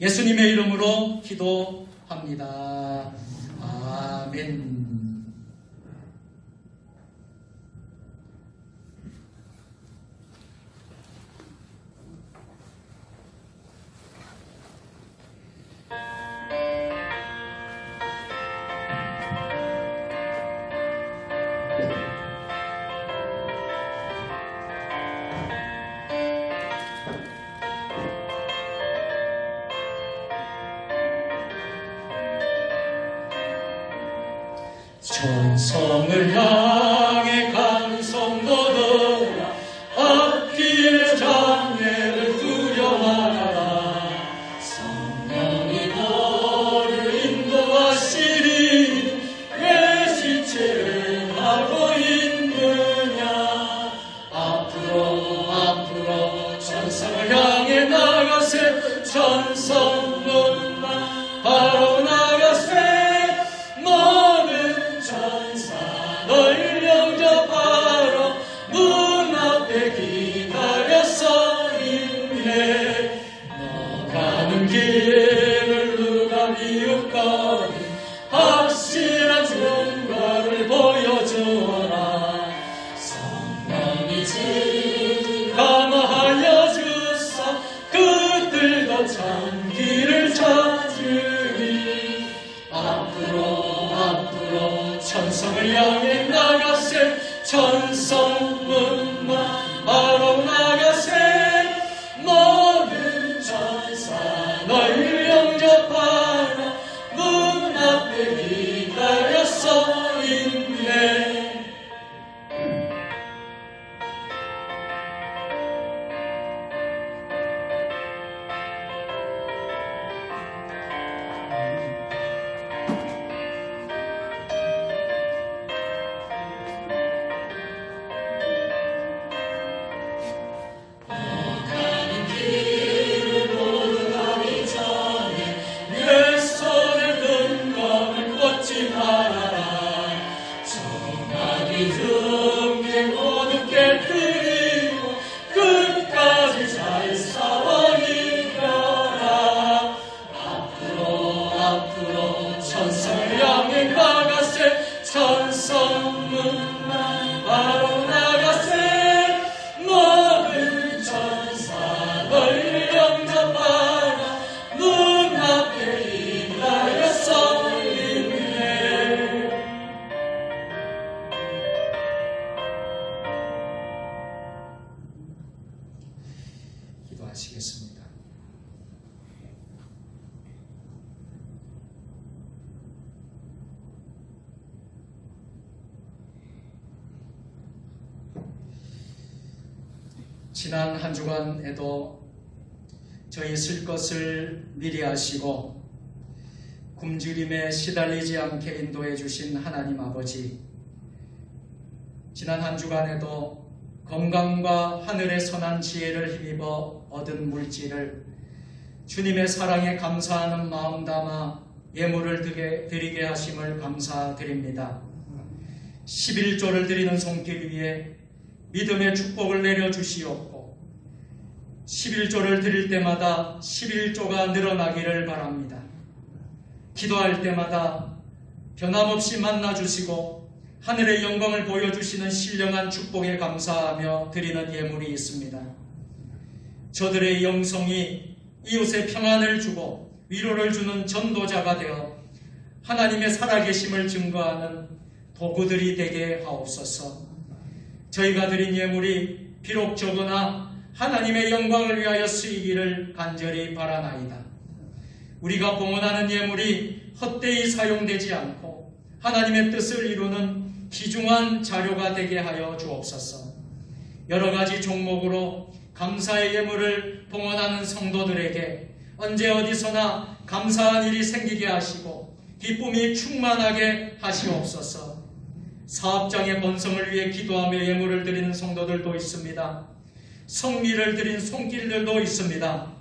예수님의 이름으로 기도합니다. 아멘. 천성을 향해 간 성도들아, 앞길의 장애를 두려워하라. 성령이 너를 인도하시리. 왜 시체를 하고 있느냐. 앞으로 천성을 향해 나가세. 천성문만 바로 나가세. 널 영접하러 문 앞에 기다려서 있네. 너 가는 길을 누가 비웃거니 확실한 증거를 보여주어라. 성령이지 감화하여 주사 그들도 참 길을 찾으리. 앞으로 천성을 향해 나가세. 천성문만 바로 나가세. 모든 천사 널 영접하라. 문 앞에 기다려서 있네. 눈만 바로 나가세 모든 천사를 영접하라 눈앞에 인하여 서 있네. 기도하시겠습니다. 지난 한 주간에도 저희 쓸 것을 미리 아시고 굶주림에 시달리지 않게 인도해 주신 하나님 아버지, 지난 한 주간에도 건강과 하늘의 선한 지혜를 힘입어 얻은 물질을 주님의 사랑에 감사하는 마음 담아 예물을 드리게 하심을 감사드립니다. 11조를 드리는 손길 위에 믿음의 축복을 내려주시옵고 11조를 드릴 때마다 11조가 늘어나기를 바랍니다. 기도할 때마다 변함없이 만나주시고 하늘의 영광을 보여주시는 신령한 축복에 감사하며 드리는 예물이 있습니다. 저들의 영성이 이웃에 평안을 주고 위로를 주는 전도자가 되어 하나님의 살아계심을 증거하는 도구들이 되게 하옵소서. 저희가 드린 예물이 비록 적으나 하나님의 영광을 위하여 쓰이기를 간절히 바라나이다. 우리가 봉헌하는 예물이 헛되이 사용되지 않고 하나님의 뜻을 이루는 귀중한 자료가 되게 하여 주옵소서. 여러 가지 종목으로 감사의 예물을 봉헌하는 성도들에게 언제 어디서나 감사한 일이 생기게 하시고 기쁨이 충만하게 하시옵소서. 사업장의 번성을 위해 기도하며 예물을 드리는 성도들도 있습니다. 성미를 드린 손길들도 있습니다.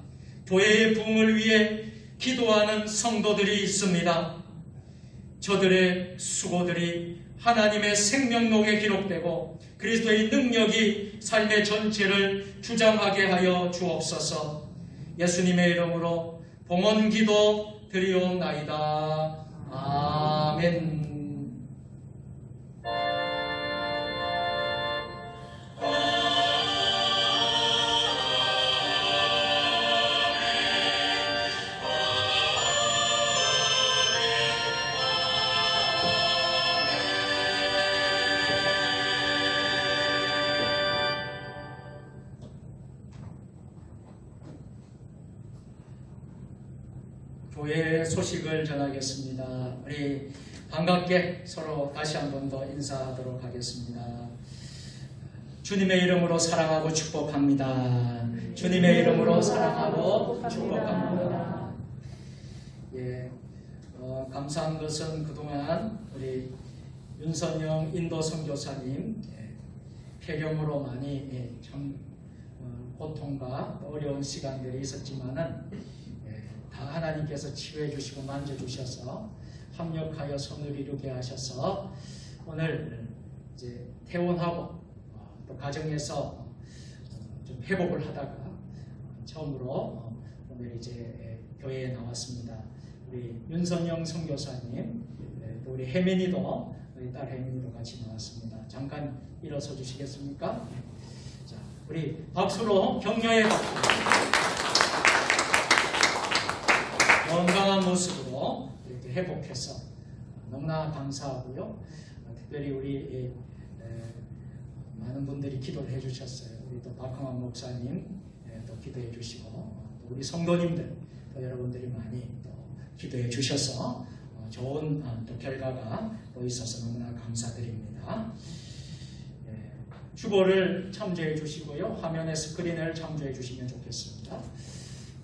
교회의 부흥을 위해 기도하는 성도들이 있습니다. 저들의 수고들이 하나님의 생명록에 기록되고 그리스도의 능력이 삶의 전체를 주장하게 하여 주옵소서. 예수님의 이름으로 봉헌 기도 드리옵나이다. 아멘. 교회 소식을 전하겠습니다. 우리 반갑게 서로 다시 한 번 더 인사하도록 하겠습니다. 주님의 이름으로 사랑하고 축복합니다. 주님의 이름으로 사랑하고 축복합니다. 예, 감사한 것은 그동안 우리 윤선영 인도 선교사님 폐렴으로 많이 참 고통과 어려운 시간들이 있었지만은 다 하나님께서 치유해 주시고 만져주셔서 합력하여 선을 이루게 하셔서 오늘 이제 퇴원하고 또 가정에서 좀 회복을 하다가 처음으로 오늘 이제 교회에 나왔습니다. 우리 윤선영 선교사님, 또 우리 혜민이도 우리 딸 혜민이도 같이 나왔습니다. 잠깐 일어서 주시겠습니까? 자, 우리 박수로 격려해 건강한 모습으로 이렇게 회복해서 너무나 감사하고요. 특별히 우리 많은 분들이 기도를 해주셨어요. 우리 또 박흥환 목사님 또 기도해 주시고 또 우리 성도님들 또 여러분들이 많이 또 기도해 주셔서 좋은 또 결과가 또 있어서 너무나 감사드립니다. 주보를 참조해 주시고요. 화면에 스크린을 참조해 주시면 좋겠습니다.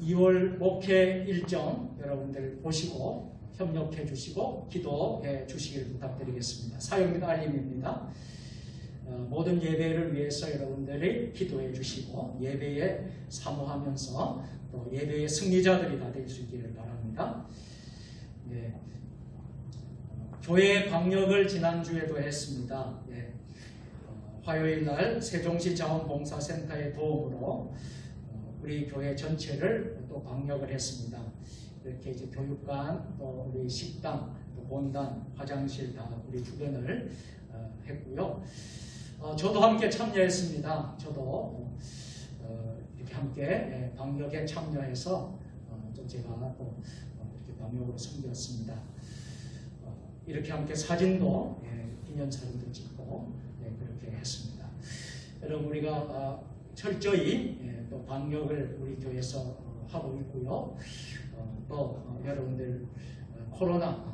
2월 목회 일정 여러분들 보시고 협력해 주시고 기도해 주시길 부탁드리겠습니다. 사역 알림입니다. 모든 예배를 위해서 여러분들이 기도해 주시고 예배에 사모하면서 또 예배의 승리자들이 다 될 수 있기를 바랍니다. 예. 교회 방역을 지난주에도 했습니다. 예. 화요일 날 세종시 자원봉사센터의 도움으로 우리 교회 전체를 또 방역을 했습니다. 이렇게 이제 교육관, 또 우리 식당, 또 본단, 화장실 다 우리 주변을 했고요. 저도 함께 참여했습니다. 저도 이렇게 함께 방역에 참여해서 또 제가 또 이렇게 방역으로 섬겼습니다. 이렇게 함께 사진도 기념사진도 찍고 그렇게 했습니다. 여러분 우리가 철저히 또 방역을 우리 교회에서 하고 있고요. 또 여러분들 코로나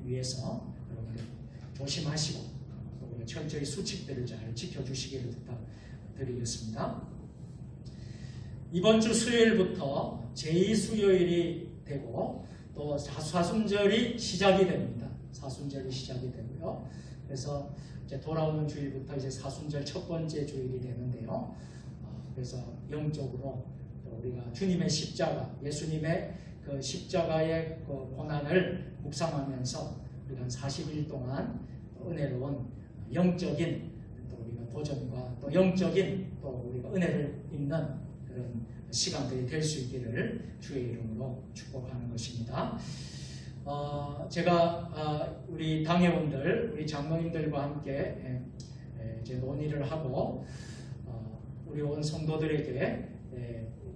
위해서 여러분들 조심하시고 또 철저히 수칙들을 잘 지켜주시기를 부탁드리겠습니다. 이번 주 수요일부터 제2수요일이 되고 또 사순절이 시작이 됩니다. 사순절이 시작이 되고요. 그래서 이제 돌아오는 주일부터 이제 사순절 첫 번째 주일이 되는데요. 그래서 영적으로 우리가 주님의 십자가, 예수님의 그 십자가의 그 고난을 묵상하면서 우리가 40일 동안 은혜로운 영적인 또 우리가 도전과 또 영적인 또 우리가 은혜를 입는 그런 시간들이 될 수 있기를 주의 이름으로 축복하는 것입니다. 제가 우리 당회원들, 우리 장로님들과 함께 이제 논의를 하고 우리 온 성도들에게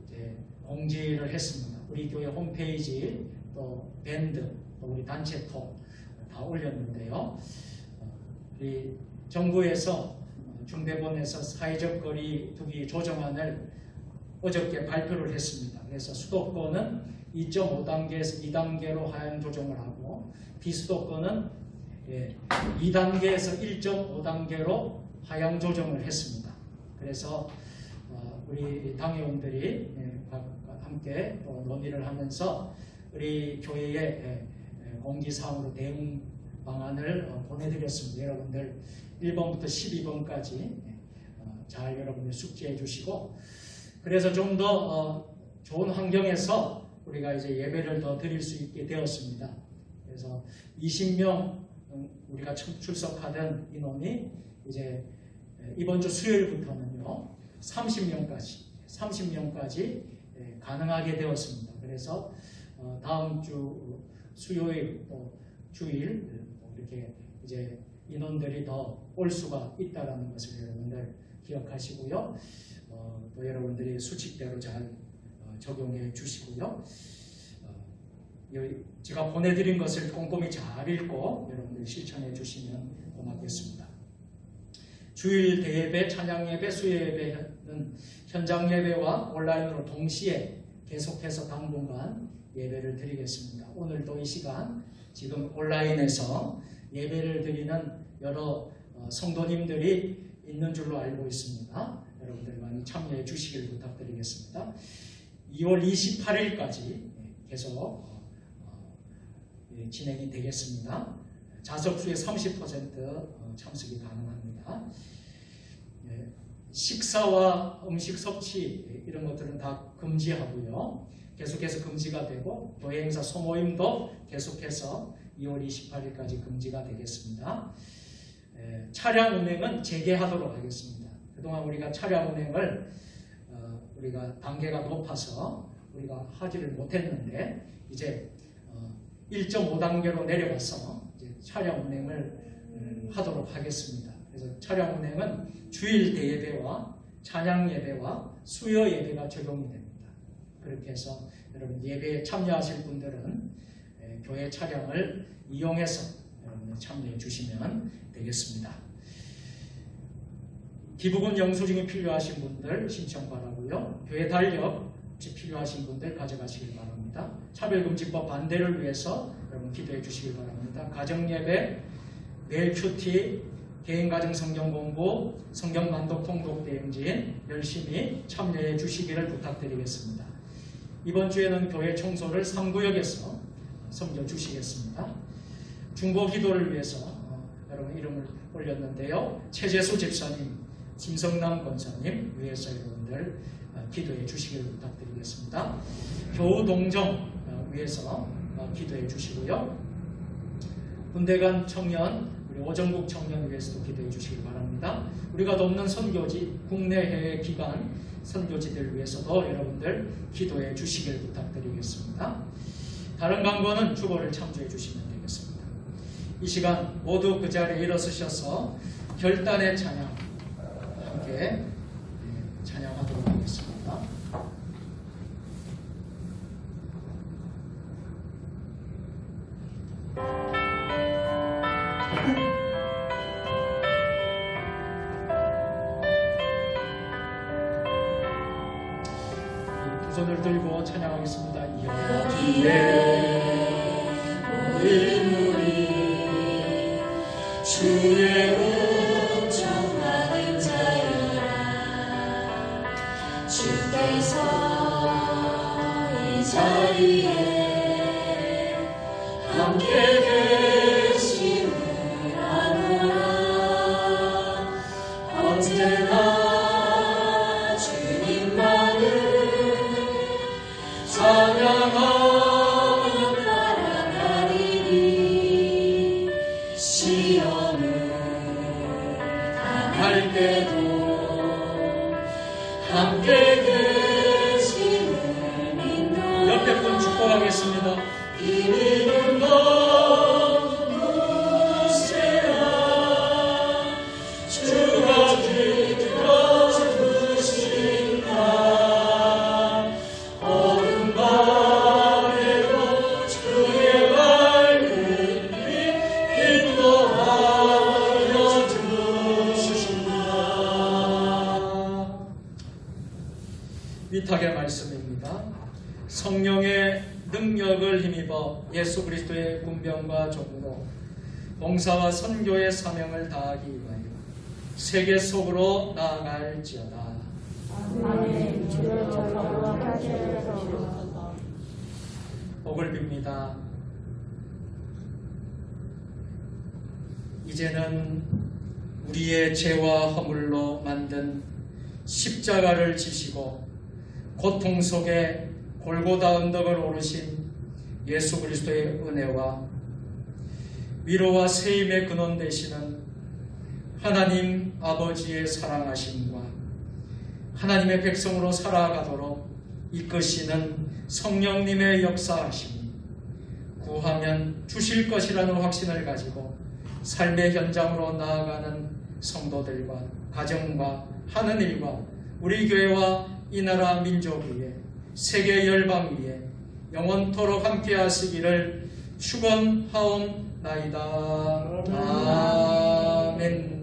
이제 공지를 했습니다. 우리 교회 홈페이지 또 밴드 또 우리 단체톡 다 올렸는데요. 우리 정부에서 중대본에서 사회적 거리 두기 조정안을 어저께 발표를 했습니다. 그래서 수도권은 2.5단계에서 2단계로 하향 조정을 하고 비수도권은 2단계에서 1.5단계로 하향 조정을 했습니다. 그래서 우리 당회원들이 함께 또 논의를 하면서 우리 교회에 공지사항으로 대응 방안을 보내드렸습니다. 여러분들 1번부터 12번까지 잘 여러분들 숙지해 주시고 그래서 좀 더 좋은 환경에서 우리가 이제 예배를 더 드릴 수 있게 되었습니다. 그래서 20명 우리가 출석하던 인원이 이제 이번 주 수요일부터는요 30명까지 가능하게 되었습니다. 그래서 다음 주 수요일 또 주일 이렇게 이제 인원들이 더 올 수가 있다라는 것을 여러분들 기억하시고요. 또 여러분들이 수칙대로 잘 적용해 주시고요. 제가 보내드린 것을 꼼꼼히 잘 읽고 여러분들이 실천해 주시면 고맙겠습니다. 주일 대예배, 찬양예배, 수요예배는 현장 예배와 온라인으로 동시에 계속해서 당분간 예배를 드리겠습니다. 오늘도 이 시간 지금 온라인에서 예배를 드리는 여러 성도님들이 있는 줄로 알고 있습니다. 여러분들 많이 참여해 주시길 부탁드리겠습니다. 2월 28일까지 계속 진행이 되겠습니다. 좌석수의 30% 참석이 가능합니다. 식사와 음식 섭취 이런 것들은 다 금지하고요. 계속해서 금지가 되고 교회 행사 소모임도 계속해서 2월 28일까지 금지가 되겠습니다. 차량 운행은 재개하도록 하겠습니다. 그동안 우리가 차량 운행을 우리가 단계가 높아서 우리가 하지를 못했는데 이제 1.5단계로 내려가서 이제 차량 운행을 하도록 하겠습니다. 그래서 차량 운행은 주일 대예배와 찬양 예배와 수요 예배가 적용이 됩니다. 그렇게 해서 여러분 예배에 참여하실 분들은 교회 차량을 이용해서 여러분 참여해 주시면 되겠습니다. 기부금 영수증이 필요하신 분들 신청 바라고요. 교회 달력 필요하신 분들 가져가시길 바랍니다. 차별금지법 반대를 위해서 여러분 기도해 주시길 바랍니다. 가정예배, 매일 큐티, 개인가정 성경공부, 성경난독 통독 대행진 열심히 참여해 주시기를 부탁드리겠습니다. 이번 주에는 교회 청소를 3구역에서 섬겨주시겠습니다. 중보 기도를 위해서 여러분 이름을 올렸는데요. 최재수 집사님, 김성남 권사님 위해서 여러분들 기도해 주시기를 부탁드리겠습니다. 교우 동정 위해서 기도해 주시고요. 군대간 청년, 우리 오정국 청년 위해서도 기도해 주시기 바랍니다. 우리가 돕는 선교지, 국내해외 기관 선교지들 위해서도 여러분들 기도해 주시길 부탁드리겠습니다. 다른 강권은 주보를 참조해 주시면 되겠습니다. 이 시간 모두 그 자리에 일어서셔서 결단의 찬양 함께 찬양하도록 하겠습니다. 두 손을 들고 찬양하겠습니다. 여기에 인물이 주의 은총 많은 자여라. 주께서 이 자리에 함께 계심을 아노라. 언제나 주님만을 찬양하며 나아가리니 시험을 당할 때도 함께 계심을 믿노라. 옆에 분 축복하겠습니다. 이미는 누구세라. 주가 지켜주신다. 위탁의 말씀입니다. 성령의 능력을 힘입어 예수 그리스도의 군병과 종으로 봉사와 선교의 사명을 다하기 위하여 세계 속으로 나아갈지어다. 아멘. 주여 저와 같이 하소서. 복을 빕니다. 이제는 우리의 죄와 허물로 만든 십자가를 지시고 고통 속에 골고다 언덕을 오르신 예수 그리스도의 은혜와 위로와 세임의 근원 되시는 하나님 아버지의 사랑하심과 하나님의 백성으로 살아가도록 이끄시는 성령님의 역사하심이 구하면 주실 것이라는 확신을 가지고 삶의 현장으로 나아가는 성도들과 가정과 하는 일과 우리 교회와 이 나라 민족 위에 세계 열방 위에 영원토록 함께 하시기를 축원하옵나이다. 아멘.